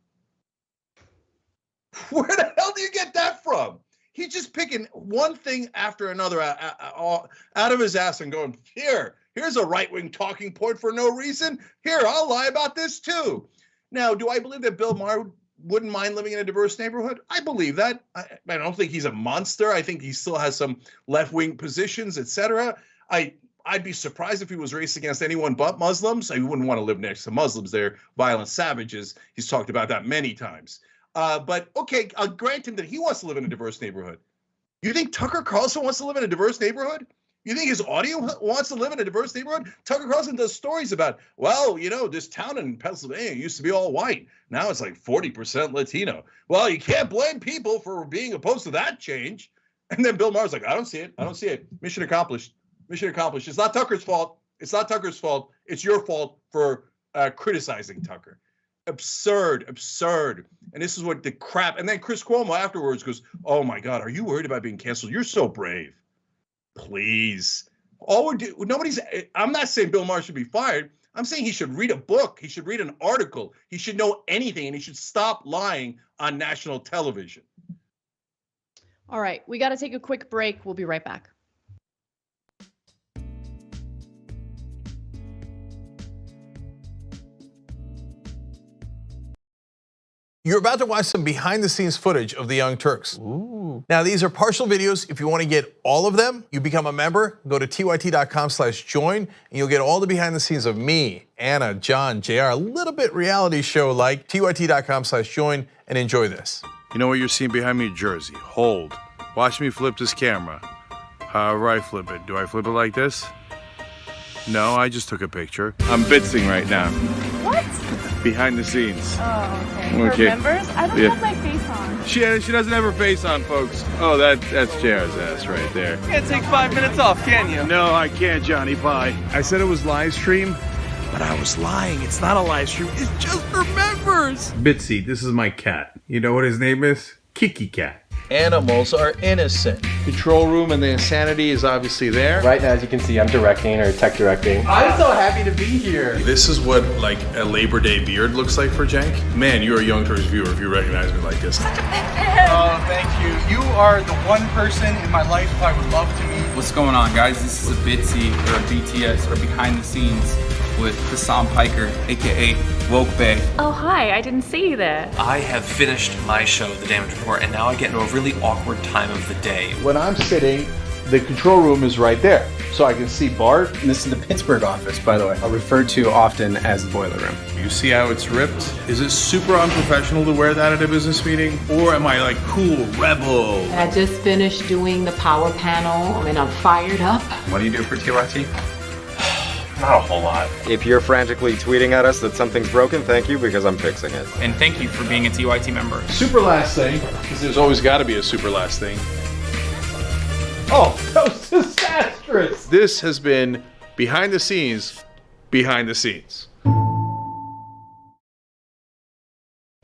Where the hell do you get that from? He's just picking one thing after another out of his ass and going, here's a right-wing talking point for no reason. Here, I'll lie about this too. Now, do I believe that Bill Maher wouldn't mind living in a diverse neighborhood? I believe that. I don't think he's a monster. I think he still has some left-wing positions, etc. I'd be surprised if he was racist against anyone but Muslims. I wouldn't want to live next to Muslims. They're violent savages. He's talked about that many times. But okay, I'll grant him that he wants to live in a diverse neighborhood. You think Tucker Carlson wants to live in a diverse neighborhood? You think his audience wants to live in a diverse neighborhood? Tucker Carlson does stories about, well, you know, this town in Pennsylvania used to be all white. Now it's like 40% Latino. Well, you can't blame people for being opposed to that change. And then Bill Maher's like, I don't see it. I don't see it. Mission accomplished. Mission accomplished. It's not Tucker's fault. It's not Tucker's fault. It's your fault for criticizing Tucker. Absurd. And this is what the crap. And then Chris Cuomo afterwards goes, oh my God, are you worried about being canceled? You're so brave. Please. I'm not saying Bill Maher should be fired. I'm saying he should read a book. He should read an article. He should know anything, and he should stop lying on national television.
All right, we got to take a quick break. We'll be right back.
You're about to watch some behind-the-scenes footage of the Young Turks. Ooh. Now, these are partial videos. If you want to get all of them, you become a member. Go to tyt.com/join, and you'll get all the behind-the-scenes of me, Anna, John, JR, a little bit reality show-like. tyt.com/join, and enjoy this.
You know what you're seeing behind me? Jersey. Hold. Watch me flip this camera. However I flip it. Do I flip it like this? No, I just took a picture. I'm bitzing right now.
What?
Behind the scenes.
Oh, okay. For members? I don't have my face on.
She doesn't have her face on, folks. Oh, that's JR's ass right there.
You can't take 5 minutes off, can you?
No, I can't, Johnny. Bye. I said it was live stream,
But I was lying. It's not a live stream. It's just for members.
Bitsy, this is my cat. You know what his name is? Kiki Cat.
Animals are innocent.
Control room and the insanity is obviously there.
Right now, as you can see, I'm directing or tech directing.
I'm so happy to be here.
This is what like a Labor Day beard looks like for Cenk. Man, you're a Young Turks viewer if you recognize me like this.
Oh, thank you. You are the one person in my life I would love to meet.
What's going on, guys? This is a Bitsy or a BTS or behind the scenes with Hassan Piker, aka Woke Bay.
Oh, hi, I didn't see you there.
I have finished my show, The Damage Report, and now I get into a really awkward time of the day.
When I'm sitting, the control room is right there. So I can see Bart.
And this is the Pittsburgh office, by the way. Referred to often as the boiler room.
You see how it's ripped? Is it super unprofessional to wear that at a business meeting? Or am I like cool, rebel?
I just finished doing the power panel and I'm fired up.
What do you do for TYT?
Not a whole lot.
If you're frantically tweeting at us that something's broken, thank you, because I'm fixing it.
And thank you for being a TYT member.
Super last thing, because there's always got to be a super last thing. Oh, that was disastrous. This has been behind the scenes, behind the scenes.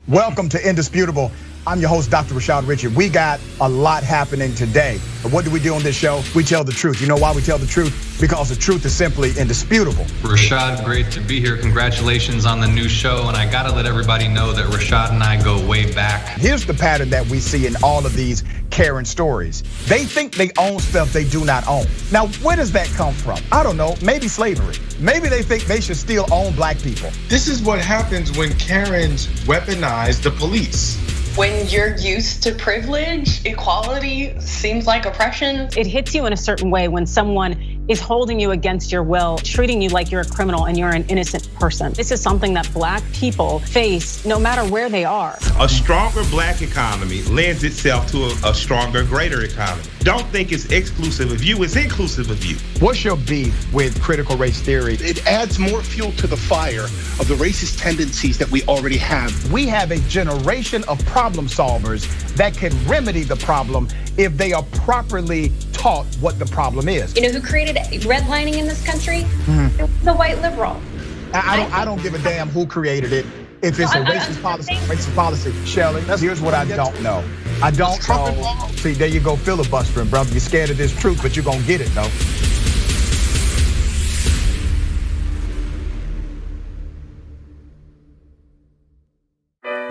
Welcome to Indisputable. I'm your host, Dr. Rashad Richard. We got a lot happening today. But what do we do on this show? We tell the truth. You know why we tell the truth? Because the truth is simply indisputable.
Rashad, great to be here. Congratulations on the new show. And I gotta let everybody know that Rashad and I go way back.
Here's the pattern that we see in all of these Karen stories. They think they own stuff they do not own. Now, where does that come from? I don't know, maybe slavery. Maybe they think they should still own black people.
This is what happens when Karens weaponize the police.
When you're used to privilege, equality seems like oppression.
It hits you in a certain way when someone is holding you against your will, treating you like you're a criminal and you're an innocent person. This is something that Black people face no matter where they are.
A stronger Black economy lends itself to a stronger, greater economy. Don't think it's exclusive of you, it's inclusive of you.
What's your beef with critical race theory?
It adds more fuel to the fire of the racist tendencies that we already have.
We have a generation of problem solvers that can remedy the problem if they are properly taught what the problem is.
You know who created redlining in this country? It was the white liberal.
I don't give a damn who created it. If it's a racist policy, Shelley, here's what I don't know. I don't know. See, there you go filibustering, brother. You're scared of this truth, but you're gonna get it, though.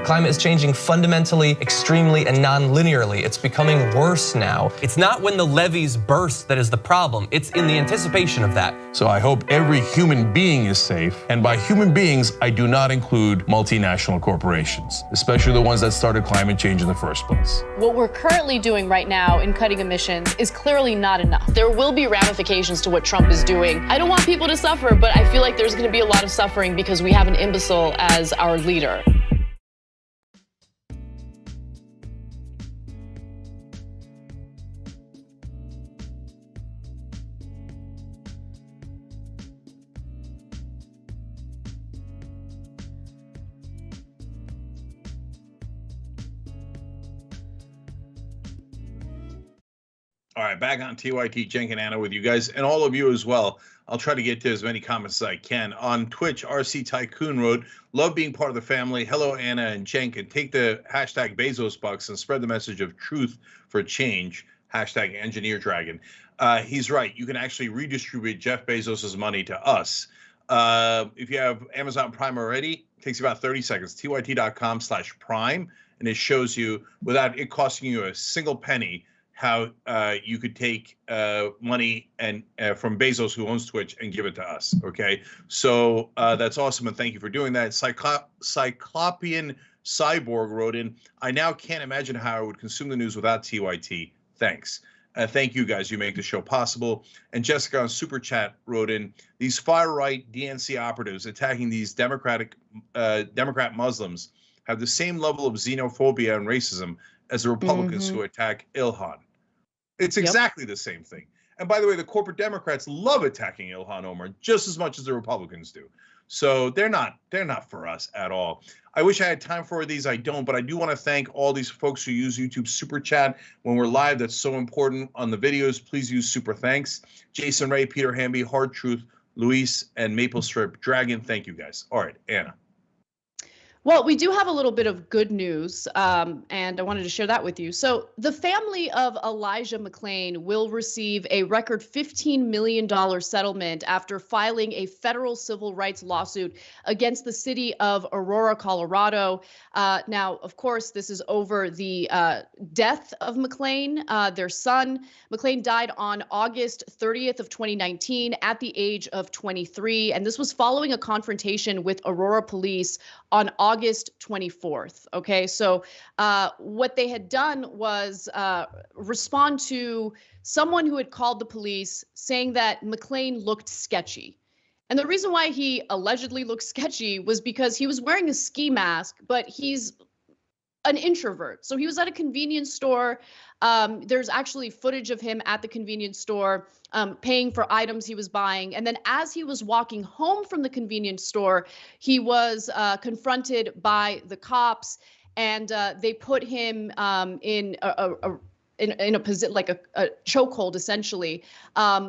Climate is changing fundamentally, extremely, and non-linearly. It's becoming worse now. It's not when the levees burst that is the problem. It's in the anticipation of that.
So I hope every human being is safe. And by human beings, I do not include multinational corporations, especially the ones that started climate change in the first place.
What we're currently doing right now in cutting emissions is clearly not enough. There will be ramifications to what Trump is doing. I don't want people to suffer, but I feel like there's gonna be a lot of suffering because we have an imbecile as our leader.
All right, back on TYT, Cenk and Anna with you guys, and all of you as well. I'll try to get to as many comments as I can. On Twitch, RC Tycoon wrote, love being part of the family. Hello, Anna and Cenk, and take the hashtag Bezos bucks and spread the message of truth for change. Hashtag Engineer Dragon. He's right. You can actually redistribute Jeff Bezos's money to us. If you have Amazon Prime already, it takes about 30 seconds. TYT.com/Prime, and it shows you, without it costing you a single penny, how you could take money and from Bezos, who owns Twitch, and give it to us. Okay, so that's awesome, and thank you for doing that. Cyclopean Cyborg wrote in, I now can't imagine how I would consume the news without TYT. Thanks. Thank you guys. You make the show possible. And Jessica on Super Chat wrote in, these far-right DNC operatives attacking these Democrat Muslims have the same level of xenophobia and racism as the Republicans who attack Ilhan. It's exactly the same thing. And by the way, the corporate Democrats love attacking Ilhan Omar just as much as the Republicans do. So they're not for us at all. I wish I had time for these. I don't, but I do want to thank all these folks who use YouTube Super Chat when we're live. That's so important on the videos. Please use Super Thanks. Jason Ray, Peter Hamby, Hard Truth, Luis, and Maple Strip Dragon. Thank you guys. All right, Anna.
Well, we do have a little bit of good news, and I wanted to share that with you. So the family of Elijah Mcclain will receive a record $15 million settlement after filing a federal civil rights lawsuit against the city of Aurora, Colorado. Now, of course, this is over the death of Mcclain, their son. Mcclain died on August 30th of 2019 at the age of 23, and this was following a confrontation with Aurora police on August 24th. Okay, so what they had done was respond to someone who had called the police saying that Mcclain looked sketchy. And the reason why he allegedly looked sketchy was because he was wearing a ski mask, but he's an introvert. So he was at a convenience store. There's actually footage of him at the convenience store paying for items he was buying. And then as he was walking home from the convenience store, he was confronted by the cops, and they put him in a position like a chokehold, essentially,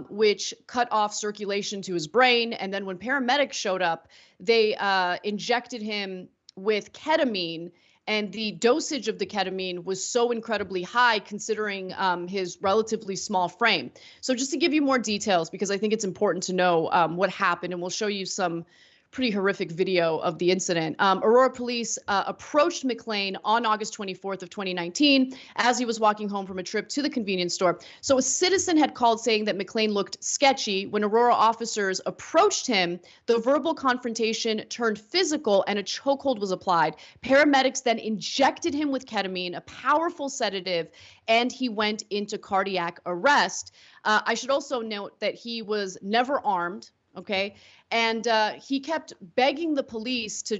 which cut off circulation to his brain. And then when paramedics showed up, they injected him with ketamine. And the dosage of the ketamine was so incredibly high considering his relatively small frame. So just to give you more details, because I think it's important to know what happened, and we'll show you some pretty horrific video of the incident. Aurora police approached Mcclain on August 24th of 2019 as he was walking home from a trip to the convenience store. So a citizen had called saying that Mcclain looked sketchy. When Aurora officers approached him, the verbal confrontation turned physical and a chokehold was applied. Paramedics then injected him with ketamine, a powerful sedative, and he went into cardiac arrest. I should also note that he was never armed. Okay. And he kept begging the police to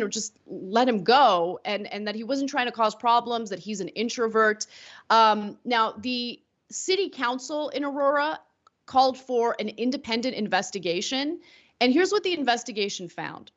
just let him go, and that he wasn't trying to cause problems, that he's an introvert. Now, the city council in Aurora called for an independent investigation. And here's what the investigation found.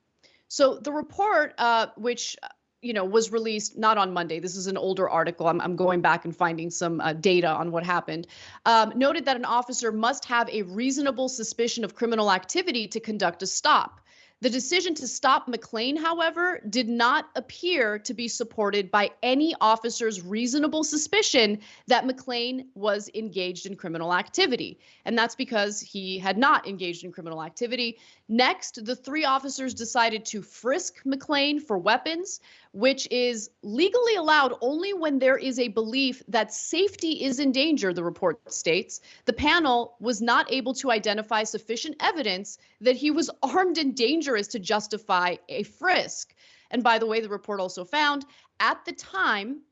So the report, which was released not on Monday. This is an older article. I'm going back and finding some data on what happened. Noted that an officer must have a reasonable suspicion of criminal activity to conduct a stop. The decision to stop Mcclain, however, did not appear to be supported by any officer's reasonable suspicion that Mcclain was engaged in criminal activity. And that's because he had not engaged in criminal activity. Next, the three officers decided to frisk Mcclain for weapons, which is legally allowed only when there is a belief that safety is in danger, the report states. The panel was not able to identify sufficient evidence that he was armed and dangerous to justify a frisk. And by the way, the report also found at the time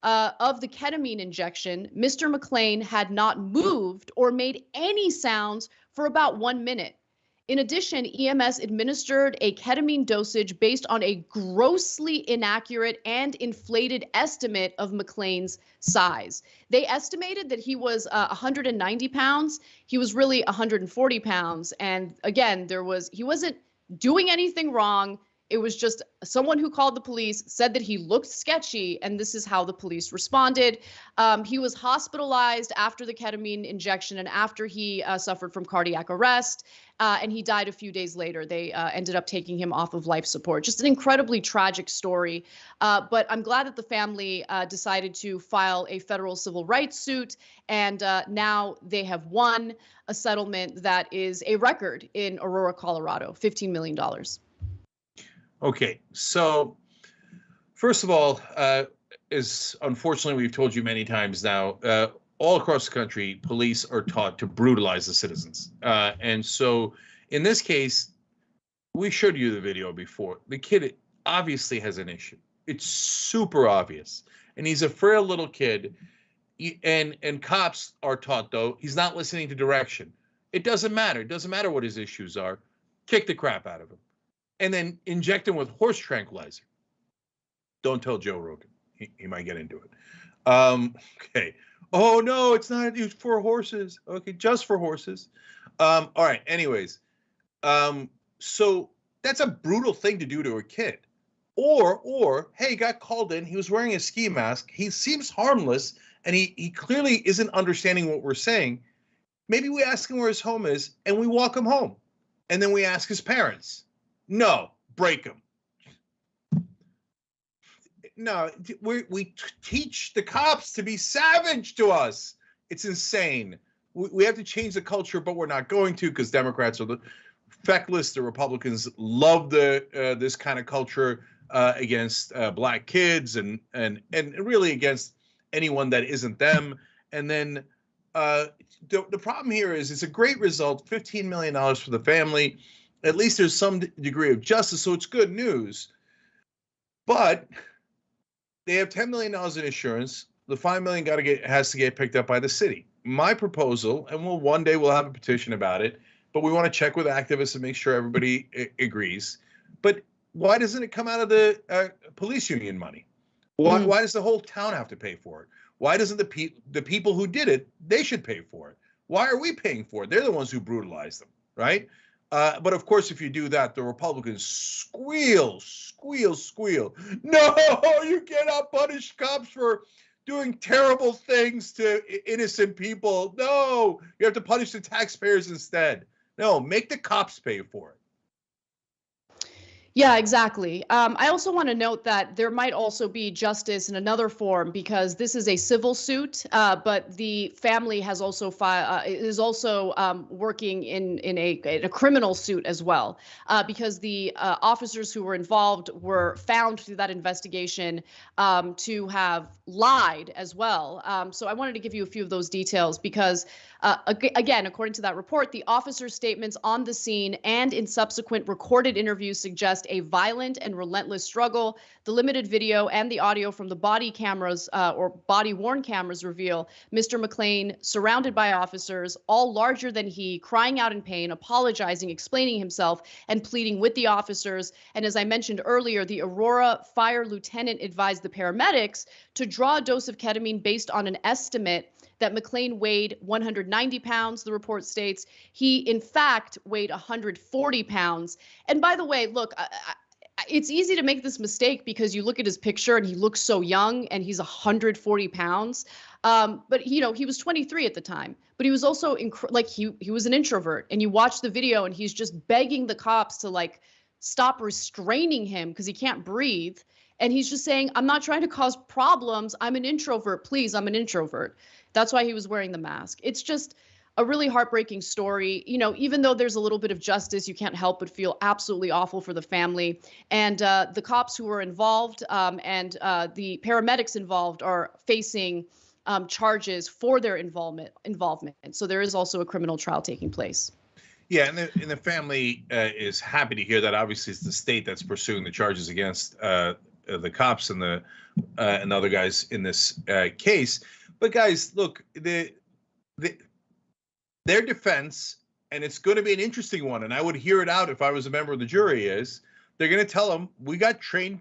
of the ketamine injection, Mr. Mcclain had not moved or made any sounds for about 1 minute. In addition, EMS administered a ketamine dosage based on a grossly inaccurate and inflated estimate of Mcclain's size. They estimated that he was 190 pounds. He was really 140 pounds. And again, he wasn't doing anything wrong. It was just someone who called the police, said that he looked sketchy, and this is how the police responded. He was hospitalized after the ketamine injection and after he suffered from cardiac arrest, and he died a few days later. They ended up taking him off of life support. Just an incredibly tragic story, but I'm glad that the family decided to file a federal civil rights suit, and now they have won a settlement that is a record in Aurora, Colorado, $15 million.
Okay, so first of all, as unfortunately we've told you many times now, all across the country, police are taught to brutalize the citizens. And so in this case, we showed you the video before. The kid obviously has an issue. It's super obvious. And he's a frail little kid. And cops are taught, though, he's not listening to direction. It doesn't matter. It doesn't matter what his issues are. Kick the crap out of him. And then inject him with horse tranquilizer. Don't tell Joe Rogan. He might get into it. Okay. Oh, no, it's not used for horses. Okay, just for horses. All right, anyways. So that's a brutal thing to do to a kid. Or, hey, he got called in. He was wearing a ski mask. He seems harmless, and he clearly isn't understanding what we're saying. Maybe we ask him where his home is, and we walk him home. And then we ask his parents. No, break him. No, we teach the cops to be savage to us. It's insane. We have to change the culture, but we're not going to because Democrats are the feckless. The Republicans love this kind of culture against black kids and really against anyone that isn't them. And then the problem here is it's a great result, $15 million for the family. At least there's some degree of justice, so it's good news. But they have $10 million in insurance. The $5 million has to get picked up by the city. My proposal, and one day we'll have a petition about it, but we want to check with activists and make sure everybody agrees. But why doesn't it come out of the police union money? Why does the whole town have to pay for it? Why doesn't the people who did it, they should pay for it? Why are we paying for it? They're the ones who brutalized them, right? But of course, if you do that, the Republicans squeal. No, you cannot punish cops for doing terrible things to innocent people. No, you have to punish the taxpayers instead. No, make the cops pay for it.
Yeah, exactly. I also want to note that there might also be justice in another form because this is a civil suit, but the family has also is also working in a criminal suit as well, because the officers who were involved were found through that investigation to have lied as well. So I wanted to give you a few of those details because, again, according to that report, the officers' statements on the scene and in subsequent recorded interviews suggest a violent and relentless struggle. The limited video and the audio from the body cameras or body-worn cameras reveal Mr. Mcclain surrounded by officers, all larger than he, crying out in pain, apologizing, explaining himself, and pleading with the officers. And as I mentioned earlier, the Aurora Fire Lieutenant advised the paramedics to draw a dose of ketamine based on an estimate that Mcclain weighed 190 pounds, the report states. He, in fact, weighed 140 pounds. And by the way, look, it's easy to make this mistake because you look at his picture and he looks so young and he's 140 pounds. But, you know, he was 23 at the time. But he was also, he was an introvert. And you watch the video and he's just begging the cops to, like, stop restraining him because he can't breathe. And he's just saying, I'm not trying to cause problems. I'm an introvert. Please, I'm an introvert. That's why he was wearing the mask. It's just a really heartbreaking story. You know, even though there's a little bit of justice, you can't help but feel absolutely awful for the family. And the cops who were involved and the paramedics involved are facing charges for their involvement. So there is also a criminal trial taking place.
Yeah, and the family is happy to hear that. Obviously, it's the state that's pursuing the charges against the cops and the other guys in this case. But guys, look, their defense, and it's going to be an interesting one, and I would hear it out if I was a member of the jury, is they're going to tell them, we got trained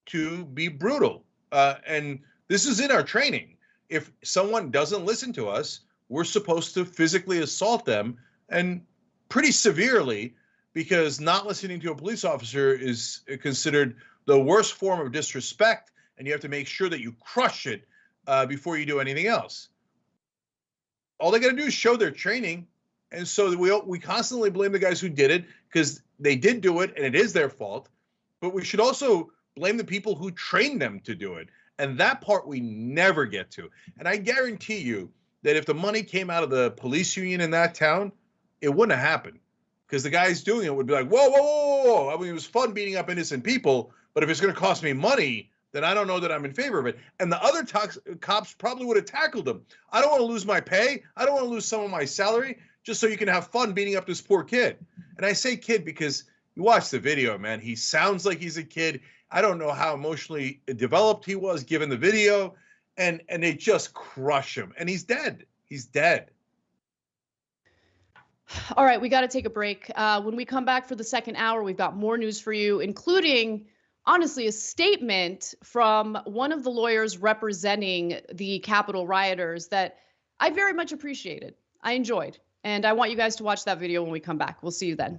to be brutal. And this is in our training. If someone doesn't listen to us, we're supposed to physically assault them, and pretty severely, because not listening to a police officer is considered the worst form of disrespect, and you have to make sure that you crush it before you do anything else. All they got to do is show their training, and so we constantly blame the guys who did it because they did do it, and it is their fault. But we should also blame the people who trained them to do it, and that part we never get to. And I guarantee you that if the money came out of the police union in that town, it wouldn't have happened, because the guys doing it would be like, whoa, whoa, whoa, whoa. I mean, it was fun beating up innocent people, but if it's going to cost me money, then I don't know that I'm in favor of it. And the other cops probably would have tackled them. I don't want to lose my pay. I don't want to lose some of my salary just so you can have fun beating up this poor kid. And I say kid because you watch the video, man. He sounds like he's a kid. I don't know how emotionally developed he was given the video. And they just crush him. And he's dead. He's dead.
All right, we got to take a break. When we come back for the second hour, we've got more news for you, including, honestly, a statement from one of the lawyers representing the Capitol rioters that I very much appreciated. I enjoyed. And I want you guys to watch that video when we come back. We'll see you then.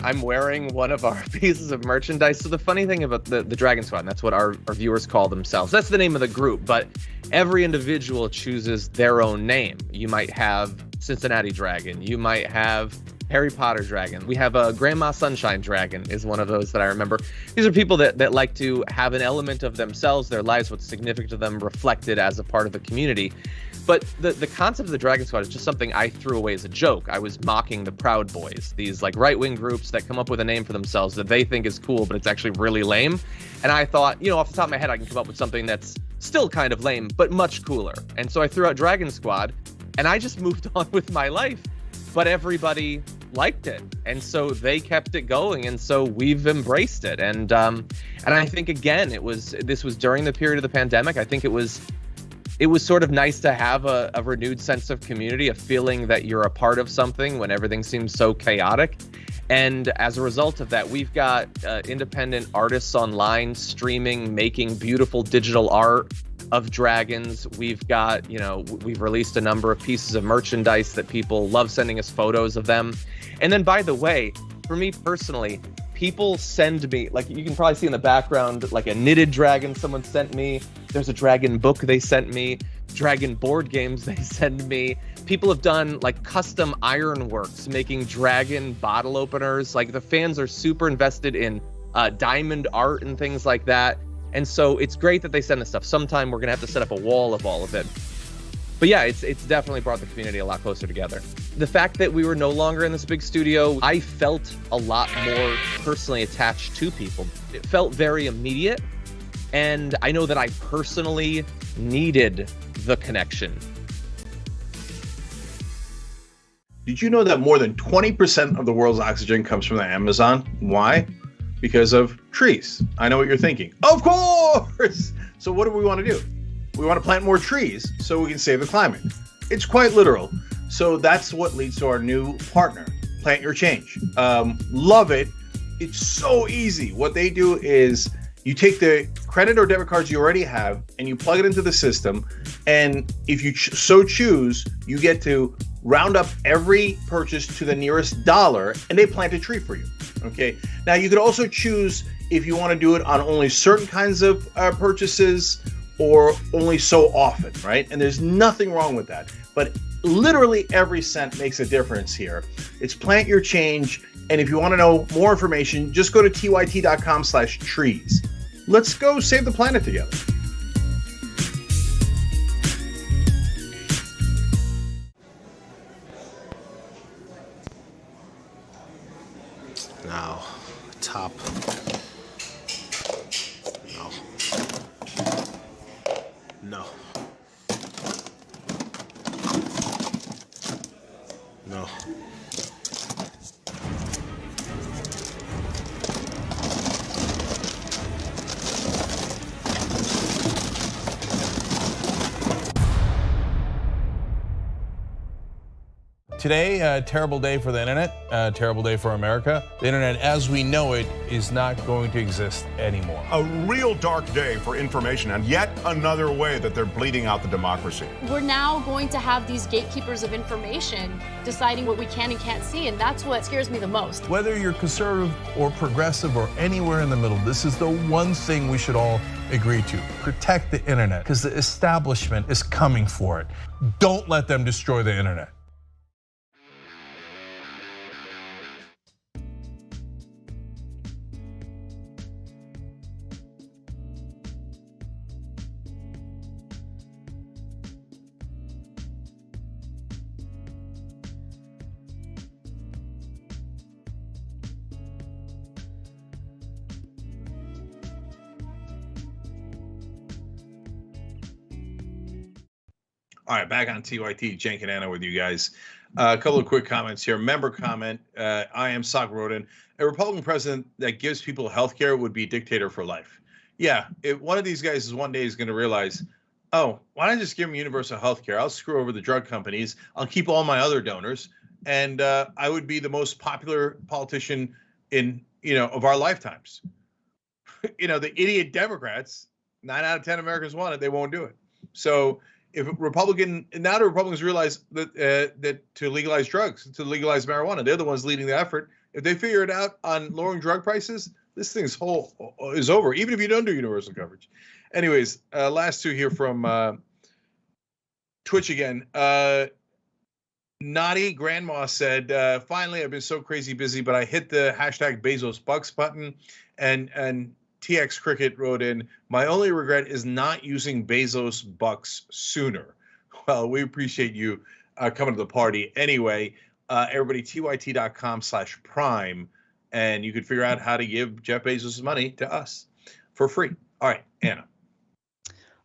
I'm wearing one of our pieces of merchandise. So the funny thing about the Dragon Squad, and that's what our viewers call themselves. That's the name of the group, but every individual chooses their own name. You might have Cincinnati Dragon. You might have Harry Potter Dragon. We have a Grandma Sunshine Dragon is one of those that I remember. These are people that like to have an element of themselves, their lives, what's significant to them, reflected as a part of the community. But the concept of the Dragon Squad is just something I threw away as a joke. I was mocking the Proud Boys, these like right-wing groups that come up with a name for themselves that they think is cool, but it's actually really lame. And I thought, you know, off the top of my head, I can come up with something that's still kind of lame, but much cooler. And so I threw out Dragon Squad, and I just moved on with my life. But everybody liked it, and so they kept it going, and so we've embraced it. And I think, again, this was during the period of the pandemic. I think it was sort of nice to have a renewed sense of community, a feeling that you're a part of something when everything seems so chaotic. And as a result of that, we've got independent artists online streaming, making beautiful digital art of dragons. We've got, we've released a number of pieces of merchandise that people love sending us photos of them. And then, by the way, for me personally, people send me, like you can probably see in the background, like a knitted dragon someone sent me. There's a dragon book they sent me. Dragon board games they send me. People have done like custom ironworks, making Dragon bottle openers. Like the fans are super invested in diamond art and things like that. And so it's great that they send us stuff. Sometime we're gonna have to set up a wall of all of it. But yeah, it's definitely brought the community a lot closer together. The fact that we were no longer in this big studio, I felt a lot more personally attached to people. It felt very immediate. And I know that I personally needed the connection.
Did you know that more than 20% of the world's oxygen comes from the Amazon? Why? Because of trees. I know what you're thinking. Of course! So what do we want to do? We want to plant more trees so we can save the climate. It's quite literal. So that's what leads to our new partner, Plant Your Change. Love it. It's so easy. What they do is you take the credit or debit cards you already have and you plug it into the system. And if you so choose, you get to round up every purchase to the nearest dollar and they plant a tree for you. Okay. Now you could also choose if you want to do it on only certain kinds of purchases or only so often, right? And there's nothing wrong with that. But literally every cent makes a difference here. It's Plant Your Change. And if you want to know more information, just go to tyt.com/trees. Let's go save the planet together.
Now, top. No. No.
Today, a terrible day for the internet, a terrible day for America. The internet as we know it is not going to exist anymore.
A real dark day for information and yet another way that they're bleeding out the democracy.
We're now going to have these gatekeepers of information deciding what we can and can't see, and that's what scares me the most.
Whether you're conservative or progressive or anywhere in the middle, this is the one thing we should all agree to. Protect the internet, because the establishment is coming for it. Don't let them destroy the internet.
All right, back on TYT, Cenk and Anna with you guys. A couple of quick comments here. Member comment, I am Sock Rodin. A Republican president that gives people health care would be a dictator for life. Yeah, if one of these guys is one day is going to realize, oh, why don't I just give them universal health care? I'll screw over the drug companies. I'll keep all my other donors. And I would be the most popular politician in, of our lifetimes. The idiot Democrats, 9 out of 10 Americans want it. They won't do it. So if now the Republicans realize that that to legalize drugs, to legalize marijuana, they're the ones leading the effort. If they figure it out on lowering drug prices, this thing's is over, even if you don't do universal coverage. Anyways, last two here from Twitch again. Naughty Grandma said, finally, I've been so crazy busy, but I hit the hashtag Bezos Bucks button, and TX Cricket wrote in, my only regret is not using Bezos Bucks sooner. Well, we appreciate you coming to the party. Anyway, everybody, tyt.com/prime, and you can figure out how to give Jeff Bezos money to us for free. All right, Anna.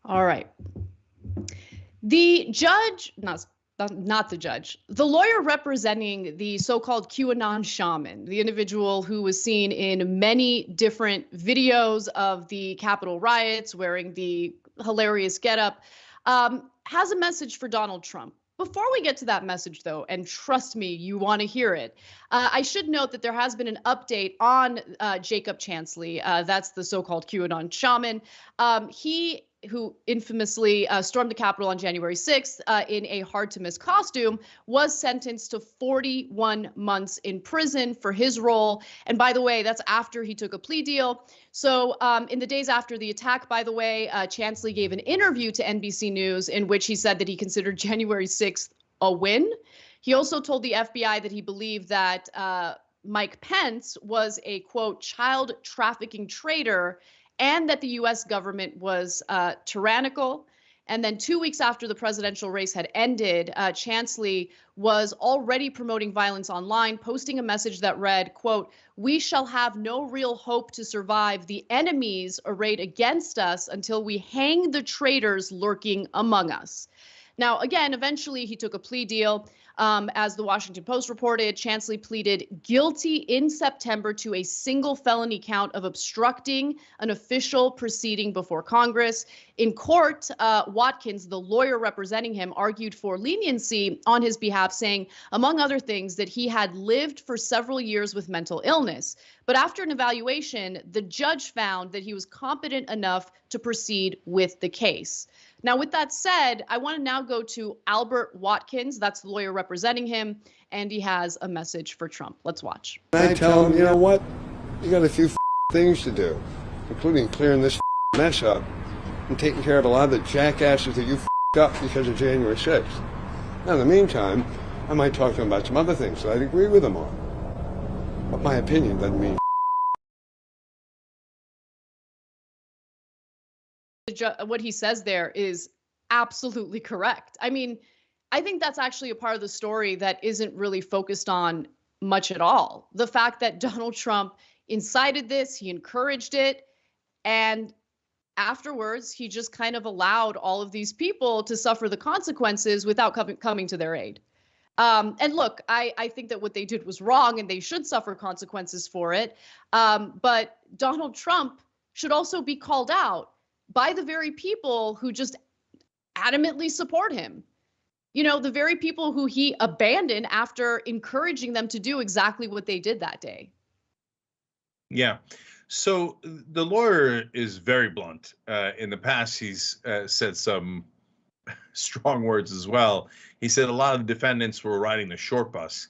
All right. The judge, not the judge, the lawyer representing the so-called QAnon shaman, the individual who was seen in many different videos of the Capitol riots wearing the hilarious getup, has a message for Donald Trump. Before we get to that message, though, and trust me, you want to hear it, I should note that there has been an update on Jacob Chansley. That's the so-called QAnon shaman. He who infamously stormed the Capitol on January 6th in a hard-to-miss costume, was sentenced to 41 months in prison for his role. And by the way, that's after he took a plea deal. So in the days after the attack, by the way, Chansley gave an interview to NBC News in which he said that he considered January 6th a win. He also told the FBI that he believed that Mike Pence was a, quote, child trafficking traitor, and that the U.S. government was tyrannical. And then 2 weeks after the presidential race had ended, Chansley was already promoting violence online, posting a message that read, quote, "We shall have no real hope to survive the enemies arrayed against us until we hang the traitors lurking among us." Now, again, eventually he took a plea deal. As the Washington Post reported, Chansley pleaded guilty in September to a single felony count of obstructing an official proceeding before Congress. In court, Watkins, the lawyer representing him, argued for leniency on his behalf, saying, among other things, that he had lived for several years with mental illness. But after an evaluation, the judge found that he was competent enough to proceed with the case. Now, with that said, I want to now go to Albert Watkins. That's the lawyer representing him, and he has a message for Trump. Let's watch.
I tell him, you know what? You got a few things to do, including clearing this mess up and taking care of a lot of the jackasses that you up because of January 6th. Now, in the meantime, I might talk to him about some other things that I'd agree with him on. But my opinion doesn't mean
what he says there is absolutely correct. I mean, I think that's actually a part of the story that isn't really focused on much at all. The fact that Donald Trump incited this, he encouraged it, and afterwards, he just kind of allowed all of these people to suffer the consequences without coming to their aid. And look, I think that what they did was wrong and they should suffer consequences for it. But Donald Trump should also be called out by the very people who just adamantly support him. You know, the very people who he abandoned after encouraging them to do exactly what they did that day.
Yeah. So the lawyer is very blunt. In the past, he's said some strong words as well. He said a lot of the defendants were riding the short bus.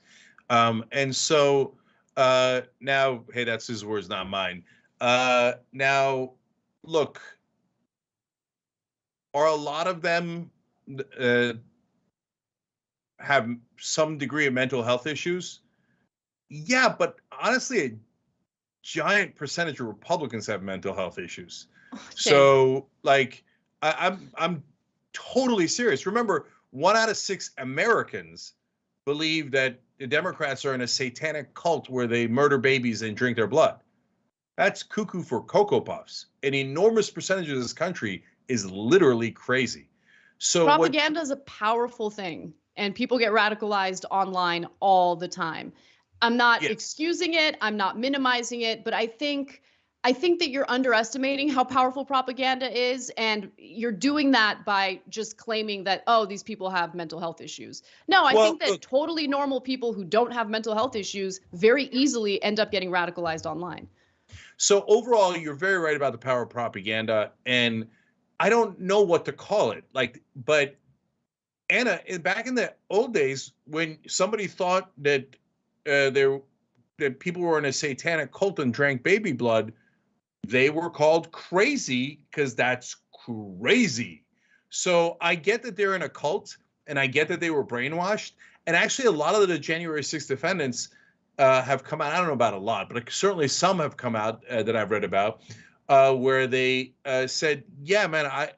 And so now, hey, that's his words, not mine. Now, look, are a lot of them have some degree of mental health issues? Yeah, but honestly, a giant percentage of Republicans have mental health issues. Okay. So, like, I'm totally serious. Remember, 1 out of 6 Americans believe that the Democrats are in a satanic cult where they murder babies and drink their blood. That's cuckoo for Cocoa Puffs. An enormous percentage of this country is literally crazy. So
propaganda is a powerful thing, and people get radicalized online all the time. I'm not excusing it, I'm not minimizing it, but I think that you're underestimating how powerful propaganda is, and you're doing that by just claiming that, oh, these people have mental health issues. No, I think that totally normal people who don't have mental health issues very easily end up getting radicalized online.
So overall, you're very right about the power of propaganda, and I don't know what to call it. Like, but Anna, back in the old days, when somebody thought that that people were in a satanic cult and drank baby blood, they were called crazy because that's crazy. So I get that they're in a cult, and I get that they were brainwashed. And actually, a lot of the January 6th defendants have come out. I don't know about a lot, but certainly some have come out that I've read about. Where they said, yeah, man, I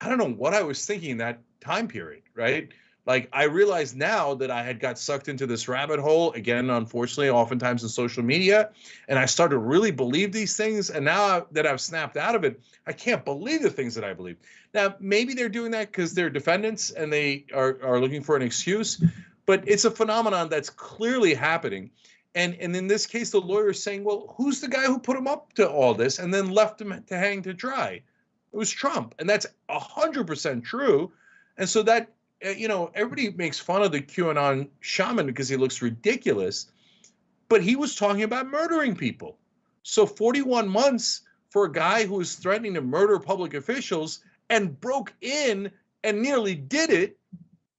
don't know what I was thinking in that time period, right? Like, I realized now that I had got sucked into this rabbit hole, again, unfortunately, oftentimes in social media, and I started to really believe these things, and now that I've snapped out of it, I can't believe the things that I believe. Now, maybe they're doing that because they're defendants and they are looking for an excuse, but it's a phenomenon that's clearly happening. And in this case, the lawyer is saying, well, who's the guy who put him up to all this and then left him to hang to dry? It was Trump. And that's 100% true. And so that, you know, everybody makes fun of the QAnon shaman because he looks ridiculous. But he was talking about murdering people. So 41 months for a guy who was threatening to murder public officials and broke in and nearly did it,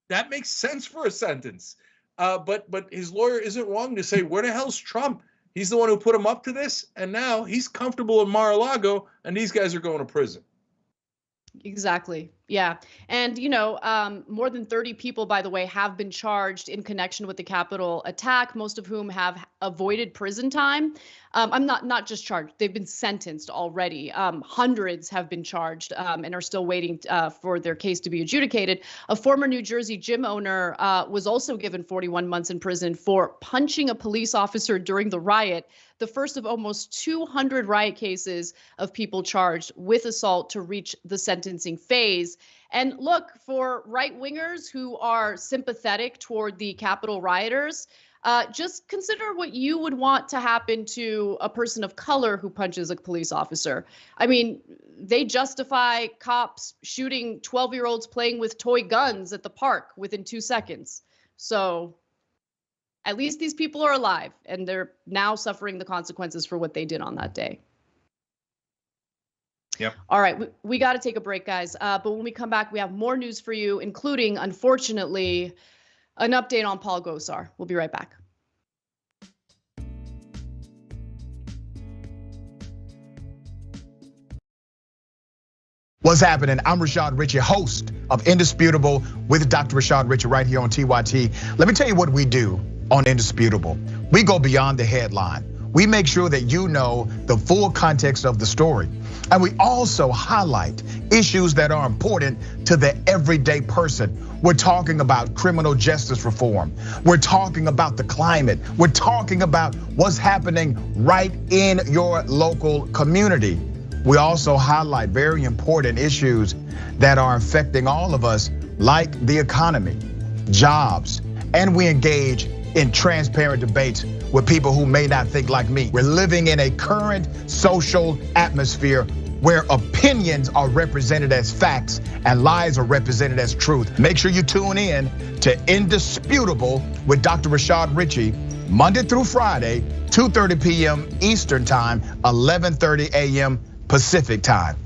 that makes sense for a sentence. But his lawyer isn't wrong to say, where the hell's Trump? He's the one who put him up to this, and now he's comfortable in Mar-a-Lago, and these guys are going to prison.
Exactly. Yeah. And, more than 30 people, by the way, have been charged in connection with the Capitol attack, most of whom have avoided prison time. I'm not just charged. They've been sentenced already. Hundreds have been charged and are still waiting for their case to be adjudicated. A former New Jersey gym owner was also given 41 months in prison for punching a police officer during the riot, the first of almost 200 riot cases of people charged with assault to reach the sentencing phase. And look, for right-wingers who are sympathetic toward the Capitol rioters, just consider what you would want to happen to a person of color who punches a police officer. I mean, they justify cops shooting 12-year-olds playing with toy guns at the park within 2 seconds. So at least these people are alive, and they're now suffering the consequences for what they did on that day.
Yep.
All right, we got to take a break, guys. But when we come back, we have more news for you, including, unfortunately, an update on Paul Gosar. We'll be right back.
What's happening? I'm Rashad Richey, host of Indisputable with Dr. Rashad Richey right here on TYT. Let me tell you what we do on Indisputable. We go beyond the headline. We make sure that you know the full context of the story. And we also highlight issues that are important to the everyday person. We're talking about criminal justice reform. We're talking about the climate. We're talking about what's happening right in your local community. We also highlight very important issues that are affecting all of us, like the economy, jobs, and we engage in transparent debates with people who may not think like me. We're living in a current social atmosphere where opinions are represented as facts and lies are represented as truth. Make sure you tune in to Indisputable with Dr. Rashad Richey, Monday through Friday, 2:30 p.m. Eastern Time, 11:30 a.m. Pacific Time.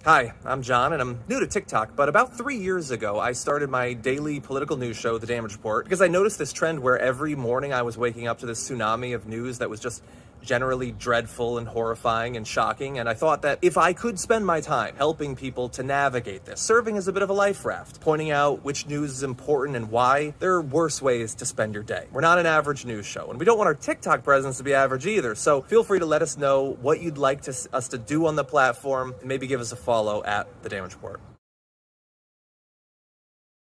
Hi, I'm John, and I'm new to TikTok, but about 3 years ago, I started my daily political news show, The Damage Report, because I noticed this trend where every morning I was waking up to this tsunami of news that was just generally dreadful and horrifying and shocking, and I thought that if I could spend my time helping people to navigate this, serving as a bit of a life raft, pointing out which news is important and why, there are worse ways to spend your day. We're not an average news show, and we don't want our TikTok presence to be average either, so feel free to let us know what you'd like us to do on the platform, and maybe give us a follow at The Damage Report.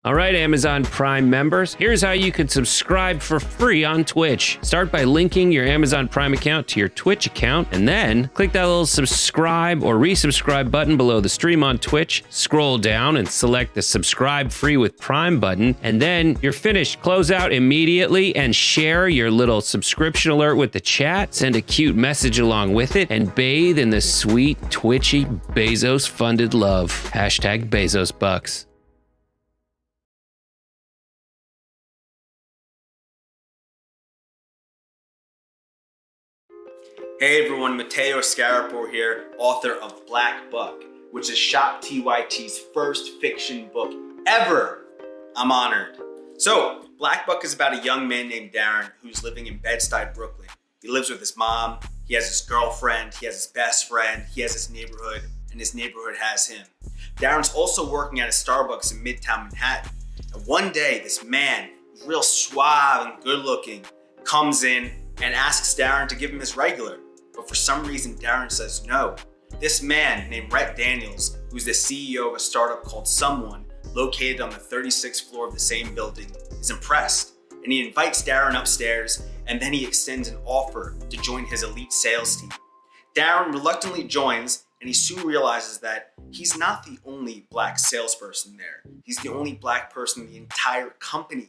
All right, Amazon Prime members, here's how you can subscribe for free on Twitch. Start by linking your Amazon Prime account to your Twitch account, and then click that little subscribe or resubscribe button below the stream on Twitch. Scroll down and select the subscribe free with Prime button, and then you're finished. Close out immediately and share your little subscription alert with the chat. Send a cute message along with it, and bathe in the sweet, twitchy, Bezos-funded love. Hashtag Bezos Bucks.
Hey everyone, Mateo Scarapore here, author of Black Buck, which is Shop TYT's first fiction book ever. I'm honored. So, Black Buck is about a young man named Darren who's living in Bed-Stuy, Brooklyn. He lives with his mom, he has his girlfriend, he has his best friend, he has his neighborhood, and his neighborhood has him. Darren's also working at a Starbucks in Midtown Manhattan. And one day, this man, who's real suave and good looking, comes in and asks Darren to give him his regular. But for some reason, Darren says no. This man named Rhett Daniels, who's the CEO of a startup called Someone, located on the 36th floor of the same building, is impressed. And he invites Darren upstairs, and then he extends an offer to join his elite sales team. Darren reluctantly joins, and he soon realizes that he's not the only black salesperson there. He's the only black person in the entire company.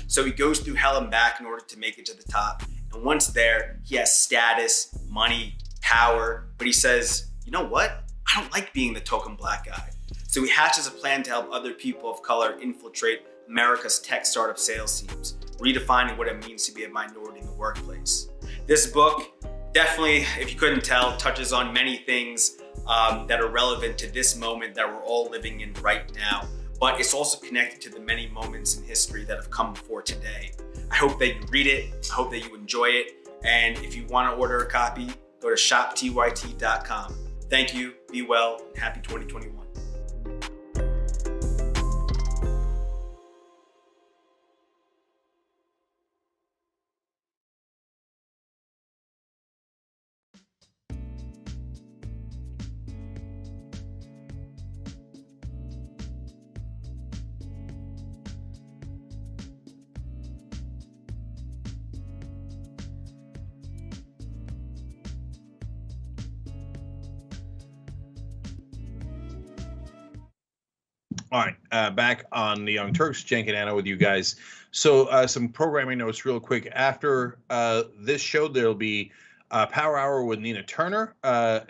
So he goes through hell and back in order to make it to the top. And once there, he has status, money, power, but he says, you know what? I don't like being the token black guy. So he hatches a plan to help other people of color infiltrate America's tech startup sales teams, redefining what it means to be a minority in the workplace. This book definitely, if you couldn't tell, touches on many things that are relevant to this moment that we're all living in right now. But it's also connected to the many moments in history that have come before today. I hope that you read it. I hope that you enjoy it. And if you want to order a copy, go to shoptyt.com. Thank you, be well, and happy 2021.
All right, back on the Young Turks, Cenk and Anna with you guys. So some programming notes real quick. After this show, there'll be Power Hour with Nina Turner.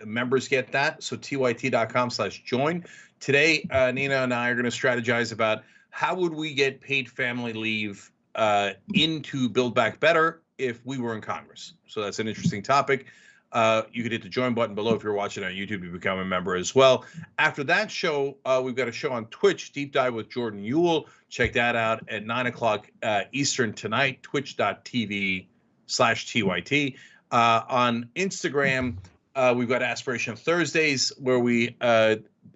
Members get that, so tyt.com/join. Today, Nina and I are going to strategize about how would we get paid family leave into Build Back Better if we were in Congress. So that's an interesting topic. You can hit the join button below if you're watching on YouTube to become a member as well. After that show, we've got a show on Twitch, Deep Dive with Jordan Ewell. Check that out at 9 o'clock Eastern tonight, twitch.tv/TYT. On Instagram, we've got Aspiration Thursdays, where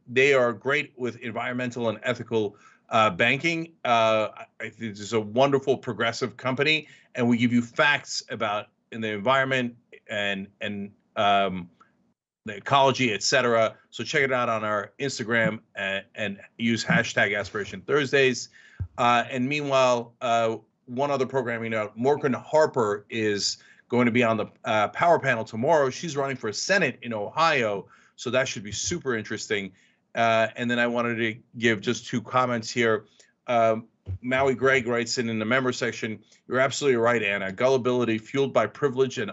they are great with environmental and ethical banking. I think this is a wonderful progressive company, and we give you facts about in the environment and the ecology, etc. So check it out on our Instagram and use hashtag Aspiration Thursdays. And meanwhile, one other programming note: Morgan Harper is going to be on the power panel tomorrow. She's running for Senate in Ohio, so that should be super interesting. And then I wanted to give just two comments here. Maui Greg writes in the member section, "You're absolutely right, Anna. Gullibility fueled by privilege and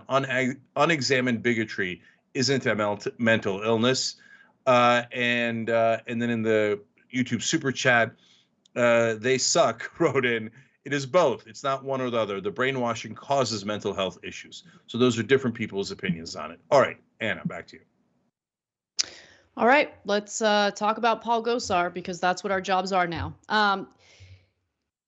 unexamined bigotry isn't a mental illness." And then in the YouTube super chat, They Suck wrote in, "It is both. It's not one or the other. The brainwashing causes mental health issues." So those are different people's opinions on it. All right, Anna, back to you.
All right, let's talk about Paul Gosar, because that's what our jobs are now.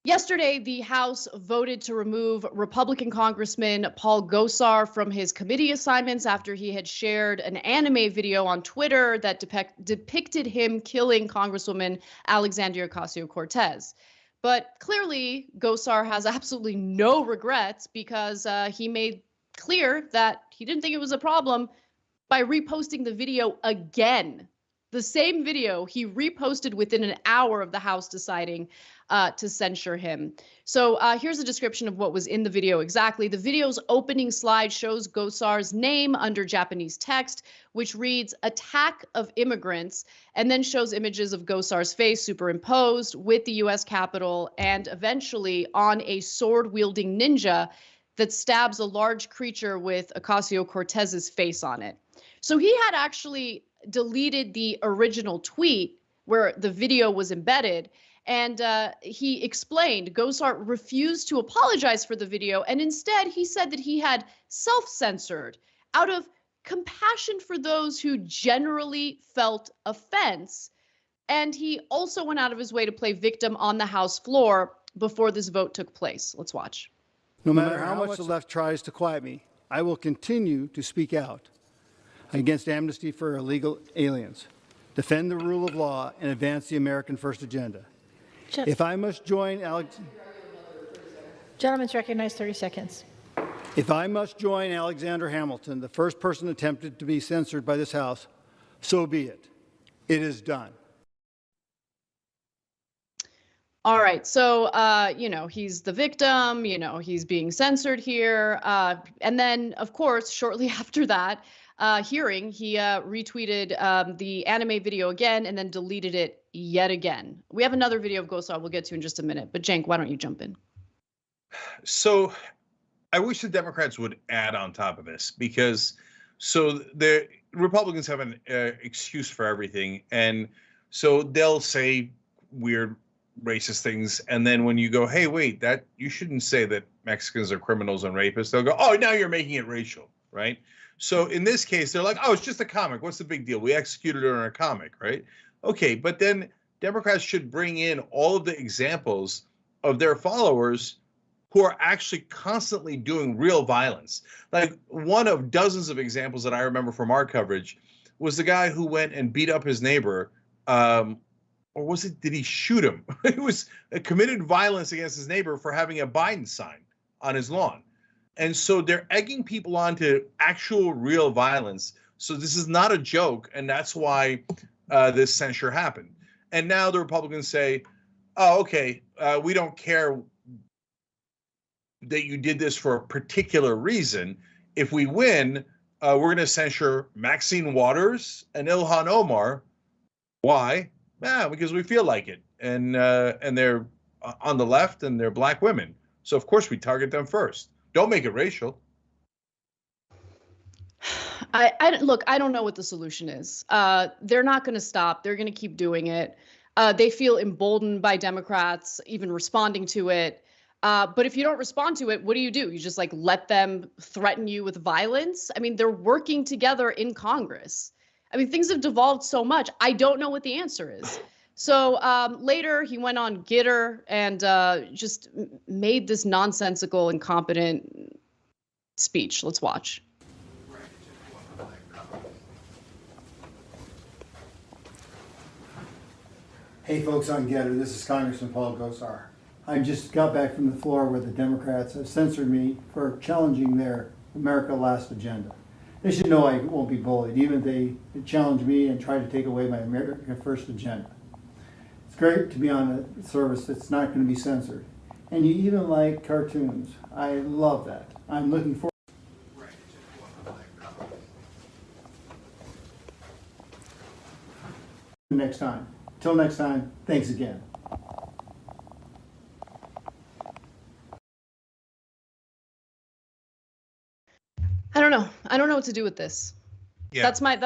Yesterday, the House voted to remove Republican Congressman Paul Gosar from his committee assignments after he had shared an anime video on Twitter that depicted him killing Congresswoman Alexandria Ocasio-Cortez. But clearly, Gosar has absolutely no regrets, because he made clear that he didn't think it was a problem by reposting the video again. The same video he reposted within an hour of the House deciding to censure him. So here's a description of what was in the video exactly. The video's opening slide shows Gosar's name under Japanese text, which reads "Attack of Immigrants," and then shows images of Gosar's face superimposed with the US Capitol and eventually on a sword-wielding ninja that stabs a large creature with Ocasio-Cortez's face on it. So he had actually deleted the original tweet where the video was embedded, and he explained Gosar refused to apologize for the video, and instead he said that he had self-censored out of compassion for those who generally felt offense. And he also went out of his way to play victim on the House floor before this vote took place. Let's watch.
No matter how much the left tries to quiet me, I will continue to speak out against amnesty for illegal aliens, defend the rule of law, and advance the American First agenda. If I must join
Gentleman's recognized 30 seconds.
If I must join Alexander Hamilton, the first person attempted to be censored by this House, so be it. It is done.
All right, so, he's the victim, he's being censored here. And then, of course, shortly after that hearing, he retweeted the anime video again and then deleted it yet again. We have another video of Gosar we'll get to in just a minute, but Cenk, why don't you jump in?
So I wish the Democrats would add on top of this, because so the Republicans have an excuse for everything. And so they'll say weird racist things, and then when you go, hey, wait, that you shouldn't say that Mexicans are criminals and rapists, they'll go, oh, now you're making it racial. right? So in this case, they're like, oh, it's just a comic. What's the big deal? We executed it on a comic, right? Okay, but then Democrats should bring in all of the examples of their followers who are actually constantly doing real violence. Like one of dozens of examples that I remember from our coverage was the guy who went and beat up his neighbor, or was it, did he shoot him? It was committed violence against his neighbor for having a Biden sign on his lawn. And so they're egging people on to actual real violence. So this is not a joke, and that's why this censure happened. And now the Republicans say, oh, okay, we don't care that you did this for a particular reason. If we win, we're going to censure Maxine Waters and Ilhan Omar. Why? Because we feel like it. And they're on the left and they're black women. So, of course, we target them first. Don't make it racial.
Look, I don't know what the solution is. They're not going to stop. They're going to keep doing it. They feel emboldened by Democrats even responding to it. But if you don't respond to it, what do? You just like let them threaten you with violence? I mean, they're working together in Congress. I mean, things have devolved so much. I don't know what the answer is. So later he went on Gitter and just made this nonsensical, incompetent speech. Let's watch.
Hey folks on Getter, this is Congressman Paul Gosar. I just got back from the floor where the Democrats have censored me for challenging their America Last agenda. They should know I won't be bullied, even if they challenge me and try to take away my America First agenda. It's great to be on a service that's not going to be censored. And you even like cartoons. I love that. I'm looking forward. Next time. Till next time, thanks again.
I don't know. I don't know what to do with this.
Yeah.
That's my,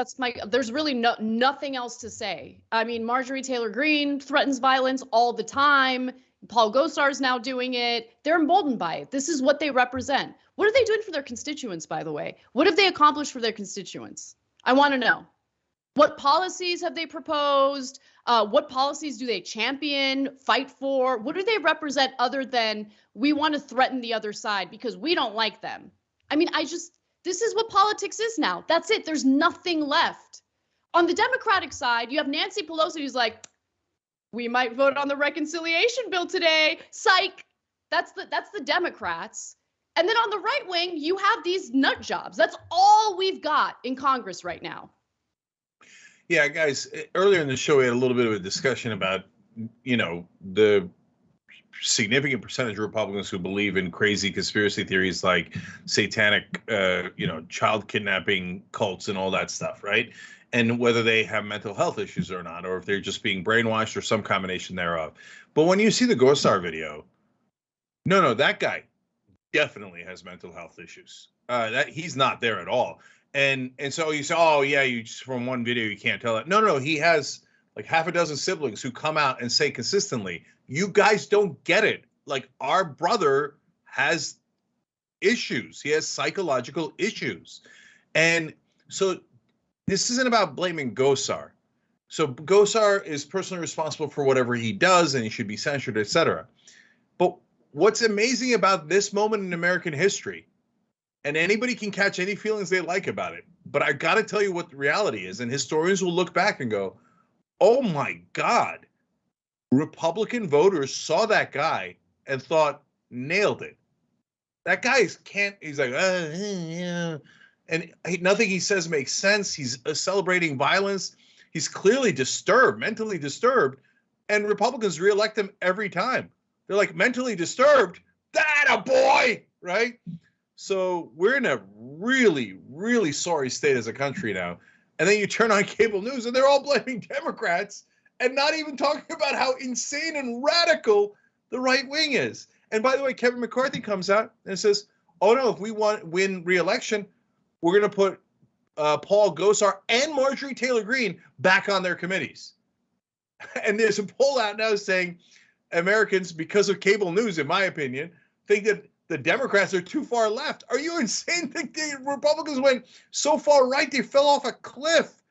there's really nothing else to say. I mean, Marjorie Taylor Greene threatens violence all the time. Paul Gosar's now doing it. They're emboldened by it. This is what they represent. What are they doing for their constituents, by the way? What have they accomplished for their constituents? I want to know. What policies have they proposed? What policies do they champion, fight for? What do they represent other than we want to threaten the other side because we don't like them? I mean, this is what politics is now. That's it. There's nothing left. On the Democratic side, you have Nancy Pelosi who's like, we might vote on the reconciliation bill today. Psych. That's the Democrats. And then on the right wing, you have these nut jobs. That's all we've got in Congress right now.
Yeah, guys, earlier in the show, we had a little bit of a discussion about, the significant percentage of Republicans who believe in crazy conspiracy theories like satanic, child kidnapping cults and all that stuff, right? And whether they have mental health issues or not, or if they're just being brainwashed or some combination thereof. But when you see the Gosar video, no, that guy definitely has mental health issues. That he's not there at all. And so you say, oh yeah, you just from one video you can't tell that. No, he has like half a dozen siblings who come out and say consistently, you guys don't get it. Like our brother has issues. He has psychological issues. And so this isn't about blaming Gosar. So Gosar is personally responsible for whatever he does and he should be censured, etc. But what's amazing about this moment in American history, and anybody can catch any feelings they like about it, but I got to tell you what the reality is. And historians will look back and go, oh my God, Republican voters saw that guy and thought, nailed it. That guy he's like, yeah. And nothing he says makes sense. He's celebrating violence. He's clearly disturbed, mentally disturbed. And Republicans reelect him every time. They're like, mentally disturbed? That a boy, right? So we're in a really, really sorry state as a country now. And then you turn on cable news and they're all blaming Democrats and not even talking about how insane and radical the right wing is. And by the way, Kevin McCarthy comes out and says, oh no, if we win re-election, we're going to put Paul Gosar and Marjorie Taylor Greene back on their committees. And there's a poll out now saying Americans, because of cable news, in my opinion, think that the Democrats are too far left. Are you insane? The Republicans went so far right, they fell off a cliff.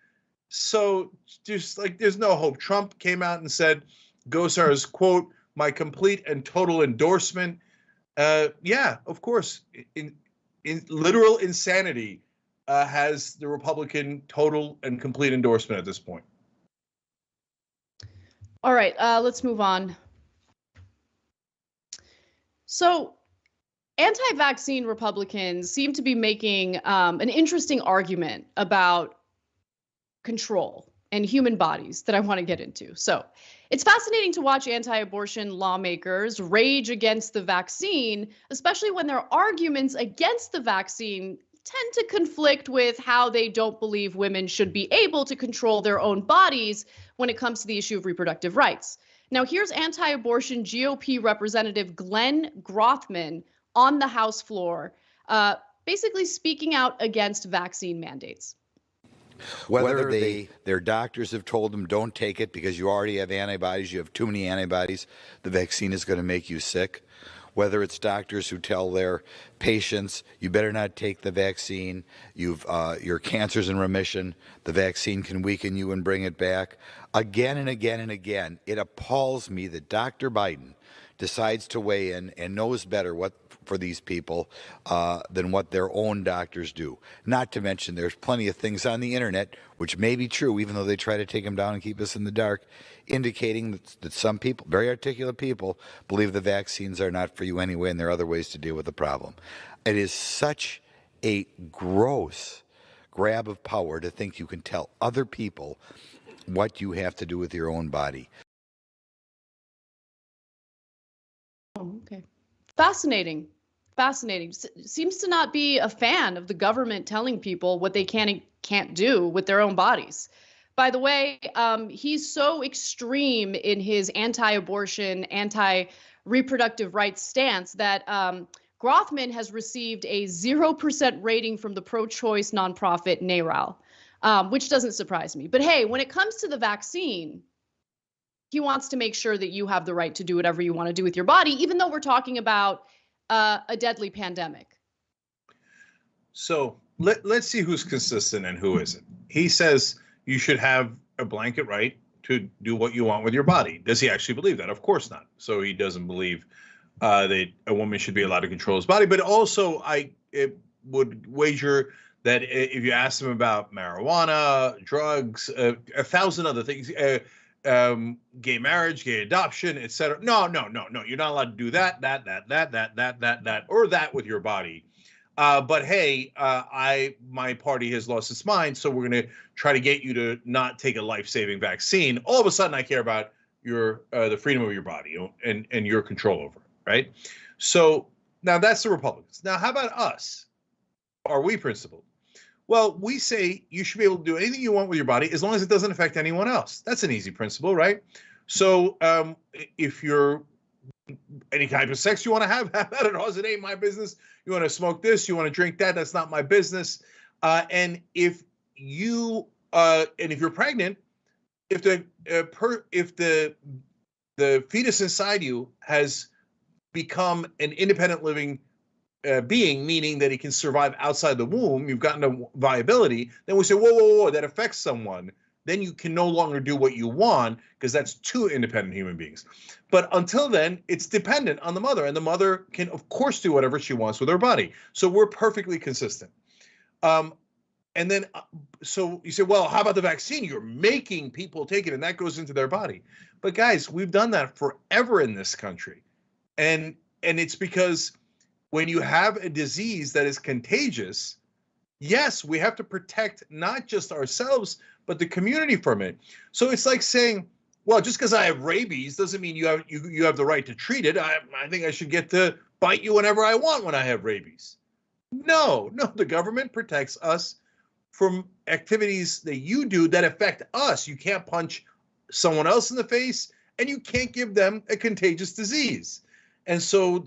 So just like there's no hope. Trump came out and said, Gosar is, quote, my complete and total endorsement. Yeah, of course. In literal insanity has the Republican total and complete endorsement at this point.
All right, let's move on. So anti-vaccine Republicans seem to be making an interesting argument about control and human bodies that I want to get into. So it's fascinating to watch anti-abortion lawmakers rage against the vaccine, especially when their arguments against the vaccine tend to conflict with how they don't believe women should be able to control their own bodies when it comes to the issue of reproductive rights. Now, here's anti-abortion GOP Representative Glenn Grothman on the House floor, basically speaking out against vaccine mandates.
Whether their doctors have told them don't take it because you already have antibodies, you have too many antibodies, the vaccine is going to make you sick. Whether it's doctors who tell their patients, you better not take the vaccine, your cancer's in remission, the vaccine can weaken you and bring it back. Again and again and again, it appalls me that Dr. Biden decides to weigh in and knows better what for these people than what their own doctors do. Not to mention there's plenty of things on the internet, which may be true even though they try to take them down and keep us in the dark, indicating that some people, very articulate people, believe the vaccines are not for you anyway and there are other ways to deal with the problem. It is such a gross grab of power to think you can tell other people what you have to do with your own body.
Oh, okay. Fascinating. Fascinating. Seems to not be a fan of the government telling people what they can and can't do with their own bodies. By the way, he's so extreme in his anti-abortion, anti-reproductive rights stance that Grothman has received a 0% rating from the pro-choice nonprofit NARAL, which doesn't surprise me. But hey, when it comes to the vaccine, he wants to make sure that you have the right to do whatever you want to do with your body, even though we're talking about a deadly pandemic.
So let's see who's consistent and who isn't. He says you should have a blanket right to do what you want with your body. Does he actually believe that? Of course not. So he doesn't believe that a woman should be allowed to control his body. But also, I would wager that if you ask him about marijuana, drugs, 1,000 other things, gay marriage, gay adoption, etc. No. You're not allowed to do that, or that with your body. But hey, my party has lost its mind, so we're going to try to get you to not take a life-saving vaccine. All of a sudden, I care about your the freedom of your body and your control over it, right? So now that's the Republicans. Now, how about us? Are we principled? Well, we say you should be able to do anything you want with your body as long as it doesn't affect anyone else. That's an easy principle, right? So if you're any type of sex you want to have at it. It ain't my business. You want to smoke this, you want to drink that, that's not my business. And if you're pregnant, if the fetus inside you has become an independent living being, meaning that he can survive outside the womb, you've gotten to viability, then we say, whoa, that affects someone. Then you can no longer do what you want because that's two independent human beings. But until then, it's dependent on the mother, and the mother can, of course, do whatever she wants with her body. So we're perfectly consistent. And then, so you say, well, how about the vaccine? You're making people take it, and that goes into their body. But guys, we've done that forever in this country. And it's because when you have a disease that is contagious, yes, we have to protect not just ourselves, but the community from it. So it's like saying, well, just because I have rabies doesn't mean you have the right to treat it. I think I should get to bite you whenever I want when I have rabies. No, the government protects us from activities that you do that affect us. You can't punch someone else in the face, and you can't give them a contagious disease. And so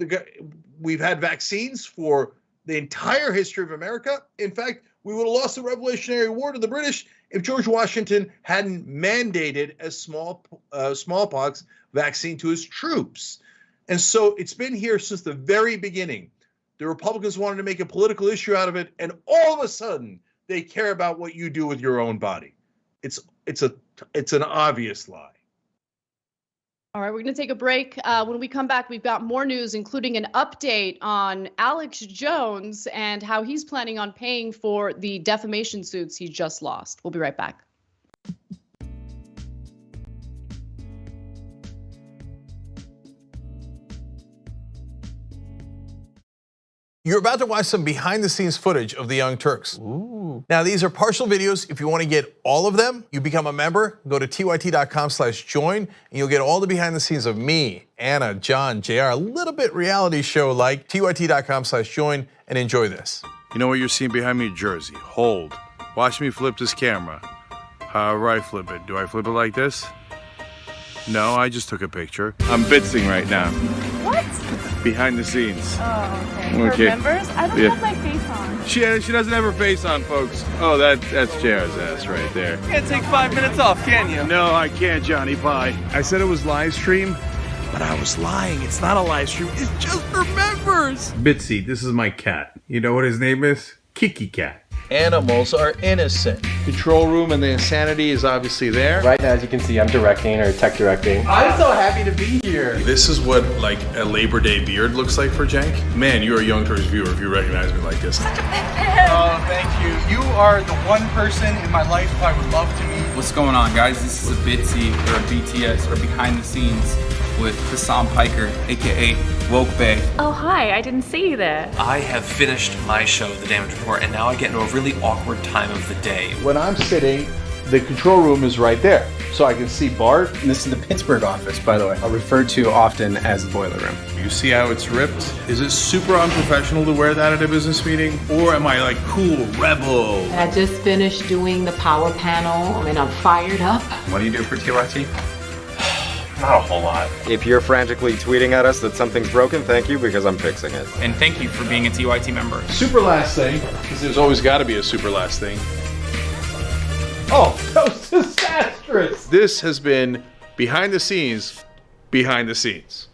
we've had vaccines for the entire history of America. In fact, we would have lost the Revolutionary War to the British if George Washington hadn't mandated a smallpox vaccine to his troops. And so it's been here since the very beginning. The Republicans wanted to make a political issue out of it, and all of a sudden they care about what you do with your own body. It's an obvious lie.
All right, we're going to take a break. When we come back, we've got more news, including an update on Alex Jones and how he's planning on paying for the defamation suits he just lost. We'll be right back.
You're about to watch some behind the scenes footage of the Young Turks. Ooh. Now these are partial videos. If you want to get all of them, you become a member, go to tyt.com/join, and you'll get all the behind the scenes of me, Anna, John, JR, a little bit reality show like. tyt.com/join and enjoy this.
You know what you're seeing behind me? Jersey. Hold. Watch me flip this camera. However I flip it. Do I flip it like this? No, I just took a picture. I'm bitsing right now.
What?
Behind the scenes.
Oh, okay. For members? I don't have my face on.
She doesn't have her face on, folks. Oh, that's JR's ass right there.
You can't take 5 minutes off, can you?
No, I can't, Johnny. Bye. I said it was live stream,
But I was lying. It's not a live stream. It's just for members.
Bitsy, this is my cat. You know what his name is? Kiki Cat.
Animals are innocent.
Control room and the insanity is obviously there.
Right now, as you can see, I'm directing or tech directing.
I'm so happy to be here.
This is what like a Labor Day beard looks like for Cenk. Man, you're a Young Turks viewer if you recognize me like this.
Such a big fan. Oh, thank you. You are the one person in my life I would love to meet.
What's going on, guys? This is a Bitsy or a BTS or behind the scenes with Hassan Piker, aka Woke Bay.
Oh, hi, I didn't see you there.
I have finished my show, The Damage Report, and now I get into a really awkward time of the day.
When I'm sitting, the control room is right there. So I can see Bart.
This is the Pittsburgh office, by the way. Referred to often as the boiler room.
You see how it's ripped? Is it super unprofessional to wear that at a business meeting? Or am I like cool, rebel?
I just finished doing the power panel and I'm fired up.
What do you do for TYT?
Not a whole lot.
If you're frantically tweeting at us that something's broken, thank you, because I'm fixing it.
And thank you for being a TYT member.
Super last thing, because there's always got to be a super last thing. Oh, that was disastrous. This has been behind the scenes, behind the scenes.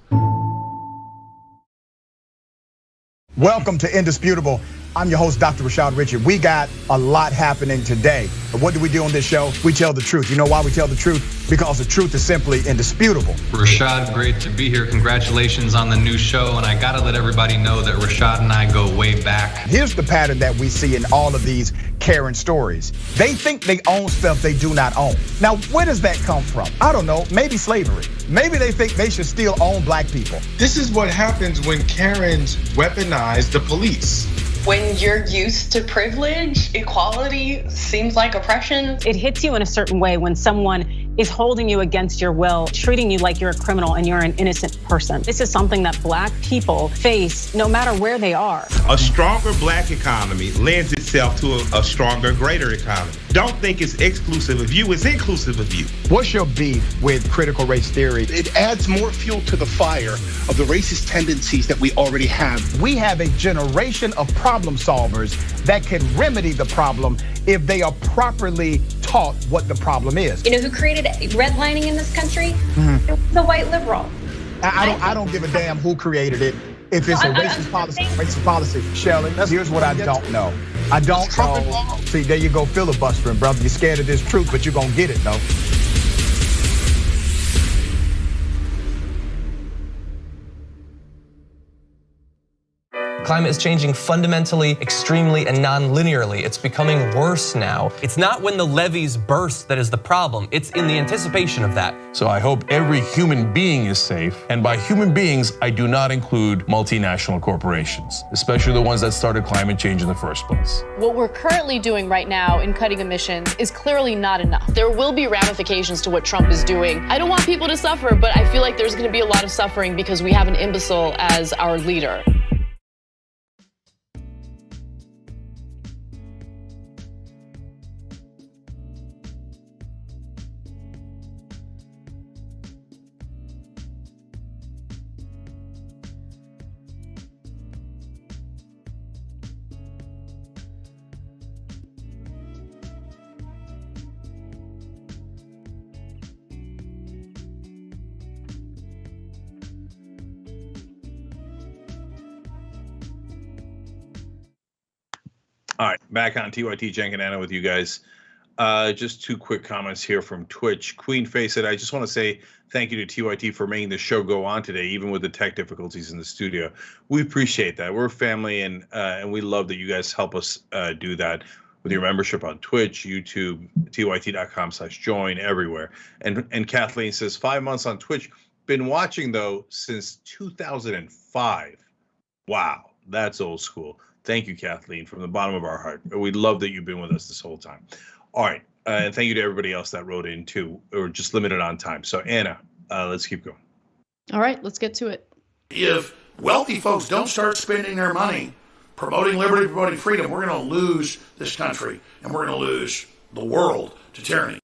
Welcome to Indisputable. I'm your host, Dr. Rashad Richard. We got a lot happening today. But what do we do on this show? We tell the truth. You know why we tell the truth? Because the truth is simply indisputable.
Rashad, great to be here. Congratulations on the new show. And I gotta let everybody know that Rashad and I go way back.
Here's the pattern that we see in all of these Karen stories. They think they own stuff they do not own. Now, where does that come from? I don't know, maybe slavery. Maybe they think they should still own black people.
This is what happens when Karens weaponize the police.
When you're used to privilege, equality seems like oppression.
It hits you in a certain way when someone is holding you against your will, treating you like you're a criminal and you're an innocent person. This is something that black people face no matter where they are.
A stronger black economy lends itself to a stronger, greater economy. Don't think it's exclusive of you, it's inclusive of you.
What's your beef with critical race theory?
It adds more fuel to the fire of the racist tendencies that we already have.
We have a generation of problem solvers that can remedy the problem if they are properly taught what the problem is.
You know who created redlining in this country? It was the white liberal.
I don't give a damn who created it. If it's a racist policy, Shelley, here's what I don't know. I don't know. See, there you go filibustering, brother. You're scared of this truth, but you're gonna get it, though.
Climate is changing fundamentally, extremely, and non-linearly. It's becoming worse now. It's not when the levees burst that is the problem. It's in the anticipation of that.
So I hope every human being is safe. And by human beings, I do not include multinational corporations, especially the ones that started climate change in the first place.
What we're currently doing right now in cutting emissions is clearly not enough. There will be ramifications to what Trump is doing. I don't want people to suffer, but I feel like there's going to be a lot of suffering because we have an imbecile as our leader.
All right, back on TYT, Cenk and Anna with you guys. Just two quick comments here from Twitch. Queen Faye said, I just want to say thank you to TYT for making the show go on today, even with the tech difficulties in the studio. We appreciate that. We're a family, and we love that you guys help us do that with your membership on Twitch, YouTube, tyt.com/join, everywhere. And Kathleen says, 5 months on Twitch. Been watching, though, since 2005. Wow, that's old school. Thank you, Kathleen, from the bottom of our heart. We love that you've been with us this whole time. All right, and thank you to everybody else that wrote in too. We're just limited on time. So Anna, let's keep going.
All right, let's get to it.
If wealthy folks don't start spending their money promoting liberty, promoting freedom, we're going to lose this country, and we're going to lose the world to tyranny.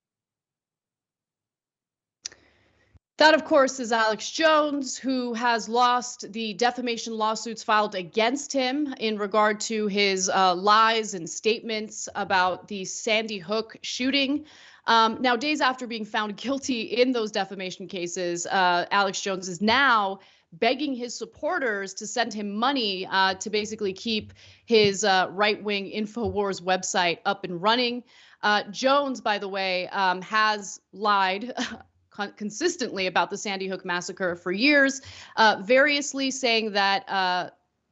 That, of course, is Alex Jones, who has lost the defamation lawsuits filed against him in regard to his lies and statements about the Sandy Hook shooting. Now, days after being found guilty in those defamation cases, Alex Jones is now begging his supporters to send him money to basically keep his right-wing InfoWars website up and running. Jones, by the way, has lied consistently about the Sandy Hook massacre for years, variously saying that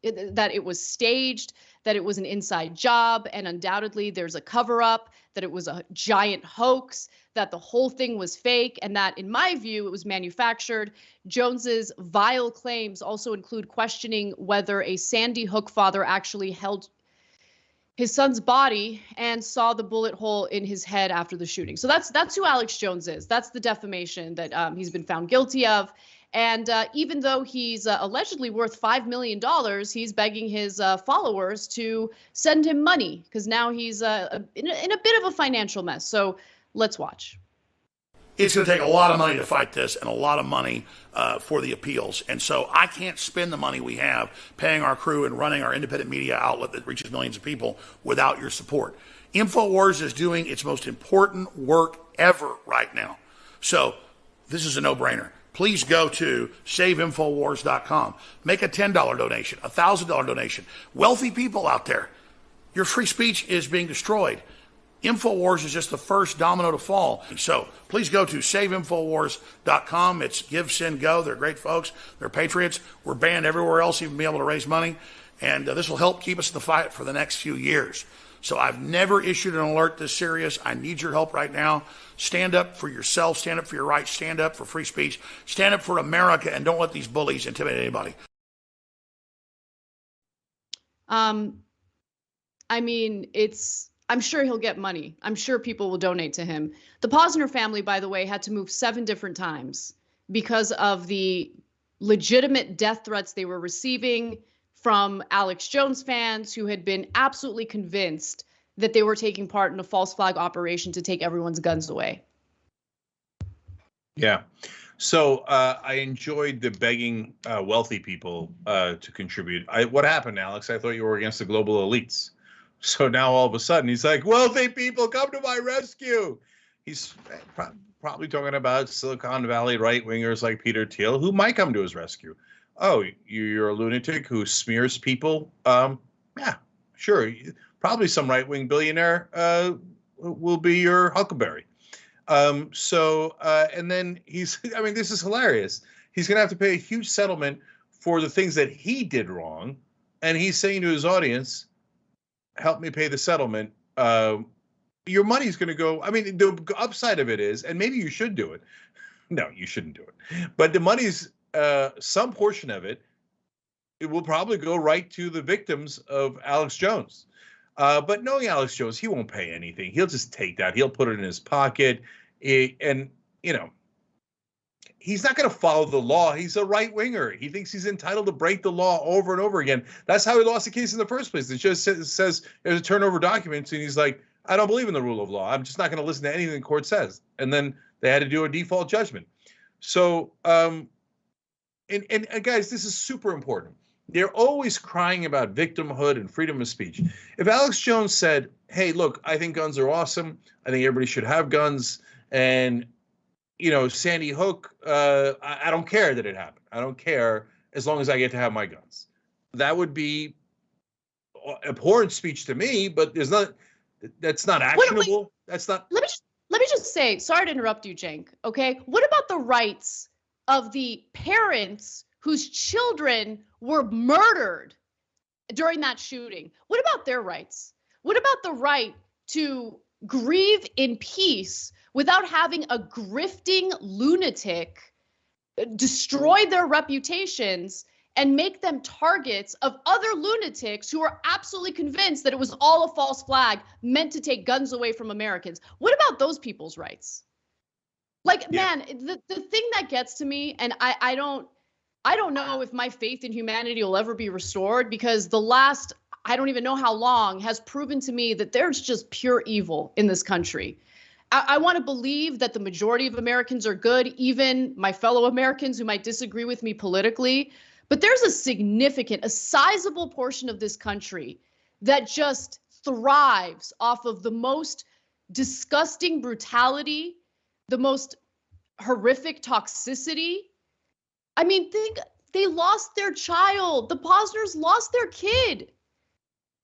that it was staged, that it was an inside job, and undoubtedly there's a cover-up, that it was a giant hoax, that the whole thing was fake, and that, in my view, it was manufactured. Jones's vile claims also include questioning whether a Sandy Hook father actually held his son's body and saw the bullet hole in his head after the shooting. So that's who Alex Jones is. That's the defamation that he's been found guilty of. And even though he's allegedly worth $5 million, he's begging his followers to send him money because now he's in a bit of a financial mess. So let's watch.
It's going to take a lot of money to fight this and a lot of money for the appeals. And so I can't spend the money we have paying our crew and running our independent media outlet that reaches millions of people without your support. InfoWars is doing its most important work ever right now. So this is a no-brainer. Please go to SaveInfoWars.com. Make a $10 donation, a $1,000 donation. Wealthy people out there, your free speech is being destroyed. InfoWars is just the first domino to fall. So please go to SaveInfoWars.com. It's Give, Send, Go. They're great folks. They're patriots. We're banned everywhere else, even be able to raise money. And this will help keep us in the fight for the next few years. So I've never issued an alert this serious. I need your help right now. Stand up for yourself. Stand up for your rights. Stand up for free speech. Stand up for America, and don't let these bullies intimidate anybody.
I mean, I'm sure he'll get money. I'm sure people will donate to him. The Posner family, by the way, had to move 7 different times because of the legitimate death threats they were receiving from Alex Jones fans who had been absolutely convinced that they were taking part in a false flag operation to take everyone's guns away.
Yeah. So I enjoyed the begging wealthy people to contribute. What happened, Alex? I thought you were against the global elites. So now all of a sudden he's like, wealthy people, come to my rescue. He's probably talking about Silicon Valley right-wingers like Peter Thiel, who might come to his rescue. Oh, you're a lunatic who smears people? Yeah, sure. Probably some right-wing billionaire will be your huckleberry. And then I mean, this is hilarious. He's going to have to pay a huge settlement for the things that he did wrong. And he's saying to his audience, help me pay the settlement. Your money's going to go. I mean, the upside of it is, and maybe you should do it. No, you shouldn't do it. But the money's, some portion of it, it will probably go right to the victims of Alex Jones. But knowing Alex Jones, he won't pay anything. He'll just take that. He'll put it in his pocket. And, you know, he's not going to follow the law. He's a right winger. He thinks he's entitled to break the law over and over again. That's how he lost the case in the first place. It just says there's a turnover documents, and he's like, I don't believe in the rule of law. I'm just not going to listen to anything the court says. And then they had to do a default judgment. So, and guys, this is super important. They're always crying about victimhood and freedom of speech. If Alex Jones said, hey, look, I think guns are awesome. I think everybody should have guns. And, you know, Sandy Hook, I don't care that it happened. I don't care as long as I get to have my guns. That would be abhorrent speech to me, but that's not actionable. That's not.
Let me just say, sorry to interrupt you, Cenk. Okay, what about the rights of the parents whose children were murdered during that shooting? What about their rights? What about the right to grieve in peace without having a grifting lunatic destroy their reputations and make them targets of other lunatics who are absolutely convinced that it was all a false flag meant to take guns away from Americans? What about those people's rights? Like, man, the thing that gets to me, and I don't know if my faith in humanity will ever be restored, because the last, I don't even know how long, has proven to me that there's just pure evil in this country. I want to believe that the majority of Americans are good, even my fellow Americans who might disagree with me politically. But there's a sizable portion of this country that just thrives off of the most disgusting brutality, the most horrific toxicity. I mean, they lost their child. The Posners lost their kid.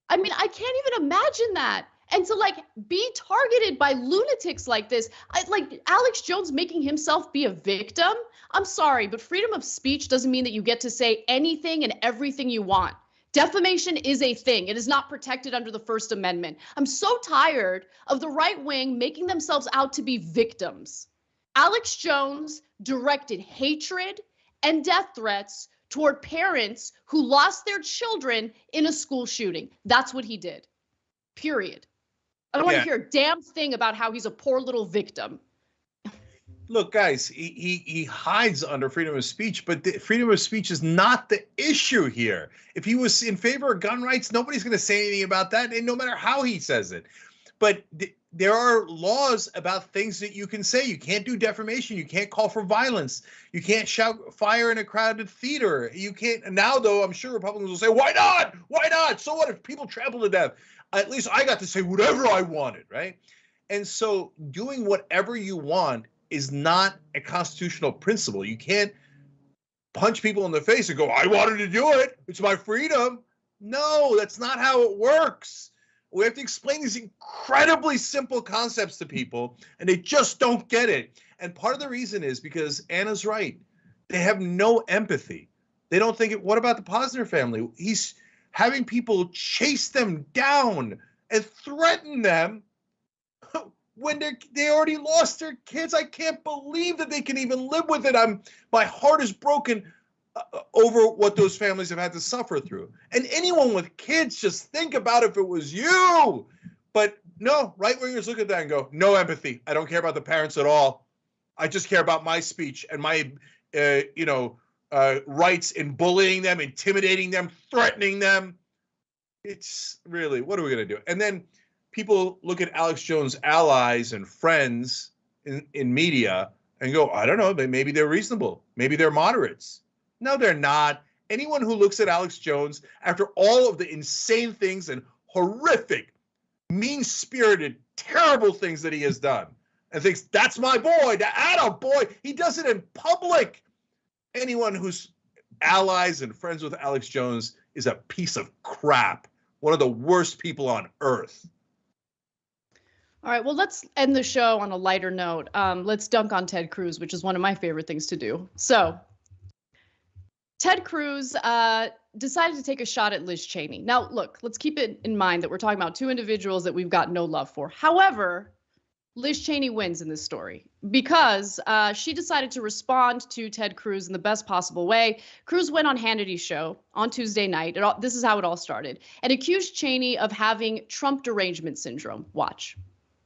I mean, I can't even imagine that. And to like be targeted by lunatics like this, like Alex Jones making himself be a victim. I'm sorry, but freedom of speech doesn't mean that you get to say anything and everything you want. Defamation is a thing. It is not protected under the First Amendment. I'm so tired of the right wing making themselves out to be victims. Alex Jones directed hatred and death threats toward parents who lost their children in a school shooting. That's what he did. Period. I don't want to hear a damn thing about how he's a poor little victim.
Look, guys, he hides under freedom of speech, but freedom of speech is not the issue here. If he was in favor of gun rights, nobody's going to say anything about that, and no matter how he says it. But there are laws about things that you can say. You can't do defamation. You can't call for violence. You can't shout fire in a crowded theater. You can't. Now, though, I'm sure Republicans will say, why not? Why not? So what if people trample to death? At least I got to say whatever I wanted, right? And so doing whatever you want is not a constitutional principle. You can't punch people in the face and go, I wanted to do it. It's my freedom. No, that's not how it works. We have to explain these incredibly simple concepts to people, and they just don't get it. And part of the reason is because Anna's right. They have no empathy. They don't think, what about the Posner family? He's having people chase them down and threaten them when they already lost their kids. I can't believe that they can even live with it. My heart is broken over what those families have had to suffer through. And anyone with kids, just think about if it was you. But no, right-wingers look at that and go, no empathy. I don't care about the parents at all. I just care about my speech and my, rights in bullying them, intimidating them, threatening them. It's really, what are we going to do? And then people look at Alex Jones' allies and friends in media and go, I don't know, maybe they're reasonable. Maybe they're moderates. No, they're not. Anyone who looks at Alex Jones after all of the insane things and horrific, mean-spirited, terrible things that he has done and thinks, that's my boy, attaboy, he does it in public. Anyone who's allies and friends with Alex Jones is a piece of crap. One of the worst people on earth.
All right, well, let's end the show on a lighter note. Let's dunk on Ted Cruz, which is one of my favorite things to do. So Ted Cruz decided to take a shot at Liz Cheney. Now, look, let's keep it in mind that we're talking about two individuals that we've got no love for. However, Liz Cheney wins in this story because she decided to respond to Ted Cruz in the best possible way. Cruz went on Hannity's show on Tuesday night. This is how it all started, and accused Cheney of having Trump derangement syndrome. Watch.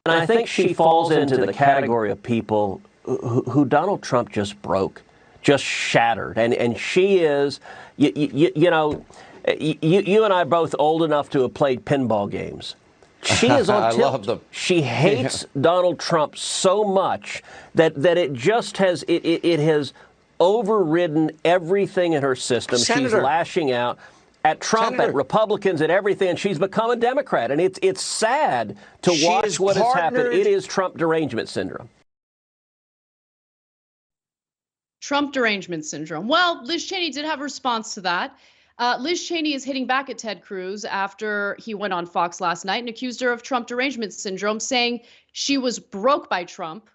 And I think she falls into the category of people who Donald Trump just broke, just shattered. And she is, you and I are both old enough to have played pinball games. She is on tilt. I love them. She hates Donald Trump so much that it just has, it has overridden everything in her system. Senator, she's lashing out at Trump, Senator, at Republicans, at everything, and she's become a Democrat. And it's sad to watch what has happened. It is Trump derangement syndrome.
Trump derangement syndrome. Well, Liz Cheney did have a response to that. Liz Cheney is hitting back at Ted Cruz after he went on Fox last night and accused her of Trump derangement syndrome, saying she was broke by Trump.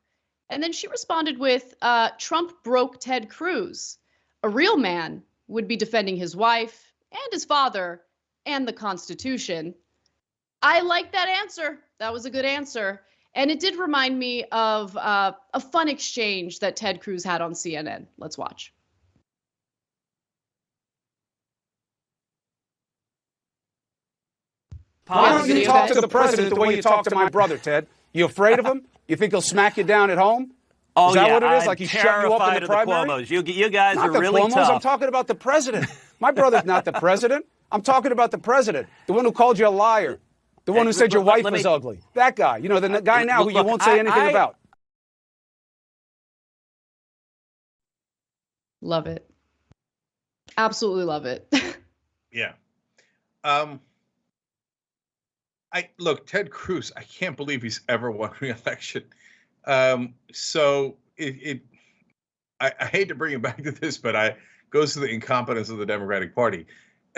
And then she responded with, Trump broke Ted Cruz. A real man would be defending his wife and his father and the Constitution. I like that answer. That was a good answer. And it did remind me of a fun exchange that Ted Cruz had on CNN. Let's watch.
Why don't you talk to the president the way you talk to my brother, Ted? You afraid of him? You think he'll smack you down at home?
Oh,
is that
yeah,
what it is?
I'm
like he shut you up in the primary?
Cuomo's. You guys
not
are
the
really
Cuomo's,
tough.
I'm talking about the president. My brother's not the president. I'm talking about the president, the one who called you a liar, the one who said your wife was ugly. That guy, you know, the guy now who you won't say anything about.
Love it. Absolutely love it.
Yeah. Look, Ted Cruz, I can't believe he's ever won re-election. So I hate to bring it back to this, but it goes to the incompetence of the Democratic Party.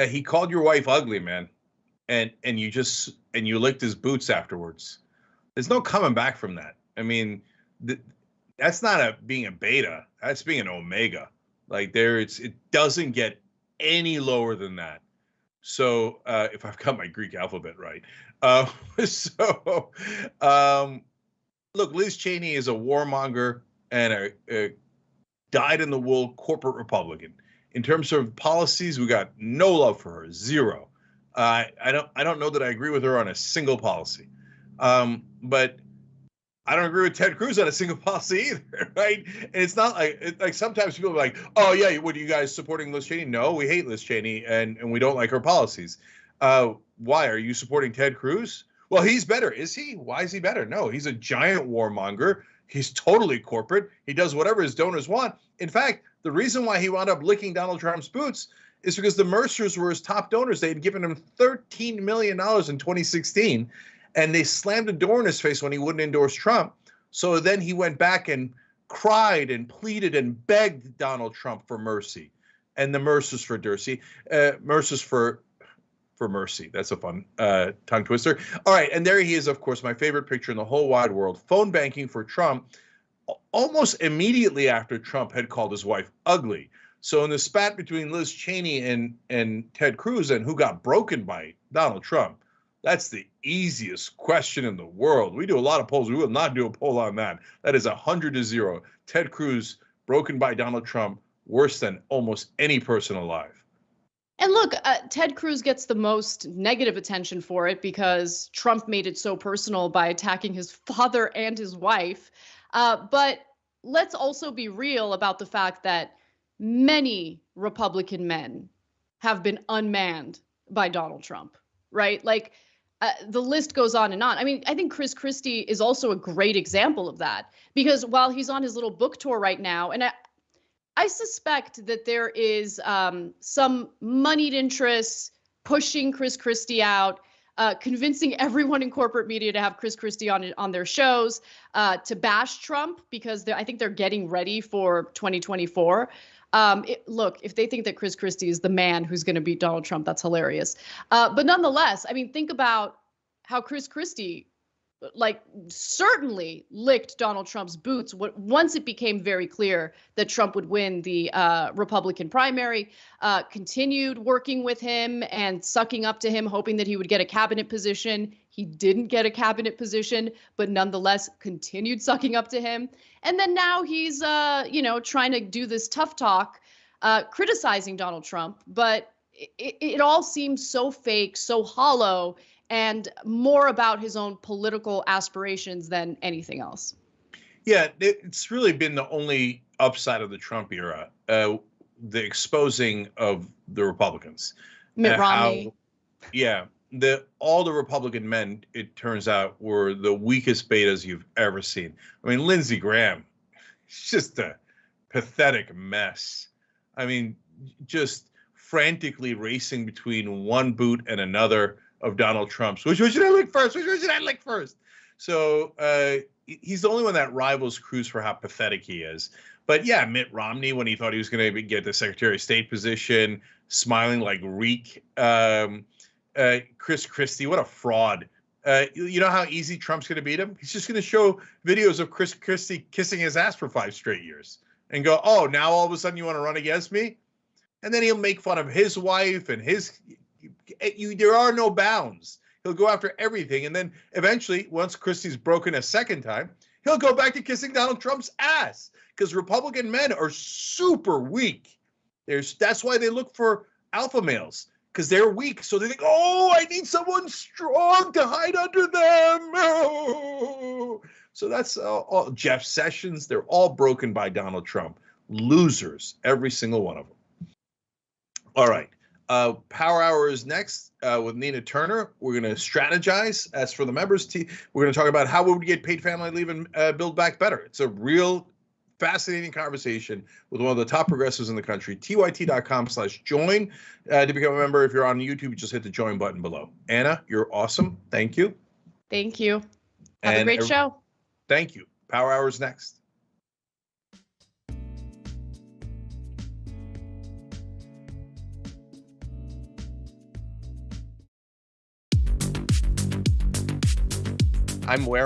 He called your wife ugly, man, and you licked his boots afterwards. There's no coming back from that. I mean, that's not being a beta. That's being an omega. Like it doesn't get any lower than that. So if I've got my Greek alphabet right. Look, Liz Cheney is a warmonger and a dyed-in-the-wool corporate Republican. In terms of policies, we got no love for her, zero. I don't know that I agree with her on a single policy, but I don't agree with Ted Cruz on a single policy either, right? And it's not like sometimes people are like, oh yeah, what are you guys supporting Liz Cheney? No, we hate Liz Cheney and we don't like her policies. Why are you supporting Ted Cruz? Well, he's better. Is he? Why is he better? No, he's a giant warmonger. He's totally corporate. He does whatever his donors want. In fact, the reason why he wound up licking Donald Trump's boots is because the Mercers were his top donors. They had given him $13 million in 2016, and they slammed a door in his face when he wouldn't endorse Trump. So then he went back and cried and pleaded and begged Donald Trump for mercy, and the Mercers for Mercers for mercy. That's a fun tongue twister. All right, and there he is, of course, my favorite picture in the whole wide world, phone banking for Trump, almost immediately after Trump had called his wife ugly. So in the spat between Liz Cheney and Ted Cruz and who got broken by Donald Trump, that's the easiest question in the world. We do a lot of polls. We will not do a poll on that. That is 100-0. Ted Cruz broken by Donald Trump, worse than almost any person alive.
And look, Ted Cruz gets the most negative attention for it because Trump made it so personal by attacking his father and his wife. But let's also be real about the fact that many Republican men have been unmanned by Donald Trump, right? Like the list goes on and on. I mean, I think Chris Christie is also a great example of that because while he's on his little book tour right now, and I suspect that there is some moneyed interests pushing Chris Christie out, convincing everyone in corporate media to have Chris Christie on their shows, to bash Trump because I think they're getting ready for 2024. Look, if they think that Chris Christie is the man who's going to beat Donald Trump, that's hilarious. But nonetheless, I mean, think about how Chris Christie certainly licked Donald Trump's boots once it became very clear that Trump would win the Republican primary, continued working with him and sucking up to him, hoping that he would get a cabinet position. He didn't get a cabinet position, but nonetheless continued sucking up to him. And then now he's, trying to do this tough talk, criticizing Donald Trump. But it all seems so fake, so hollow, and more about his own political aspirations than anything else.
Yeah, it's really been the only upside of the Trump era, the exposing of the Republicans.
Mitt Romney.
All the Republican men, it turns out, were the weakest betas you've ever seen. I mean, Lindsey Graham, it's just a pathetic mess. I mean, just frantically racing between one boot and another of Donald Trump's. Which one should I lick first? Which one should I lick first? So he's the only one that rivals Cruz for how pathetic he is. But yeah, Mitt Romney, when he thought he was going to get the Secretary of State position, smiling like reek. Chris Christie, what a fraud. You know how easy Trump's going to beat him? He's just going to show videos of Chris Christie kissing his ass for 5 straight years and go, oh, now all of a sudden you want to run against me? And then he'll make fun of his wife and there are no bounds. He'll go after everything. And then eventually, once Christie's broken a second time, he'll go back to kissing Donald Trump's ass because Republican men are super weak. That's why they look for alpha males. Because they're weak, so they think, oh, I need someone strong to hide under them. Oh. So that's all Jeff Sessions. They're all broken by Donald Trump. Losers, every single one of them. All right. Power Hour is next with Nina Turner. We're going to strategize. As for the members, we're going to talk about how we would get paid family leave and build back better. It's a real fascinating conversation with one of the top progressives in the country. TYT.com/join to become a member. If you're on YouTube, just hit the join button below. Anna, you're awesome. Thank you.
Thank you. Have a great show.
Thank you. Power Hour is next.
I'm wearing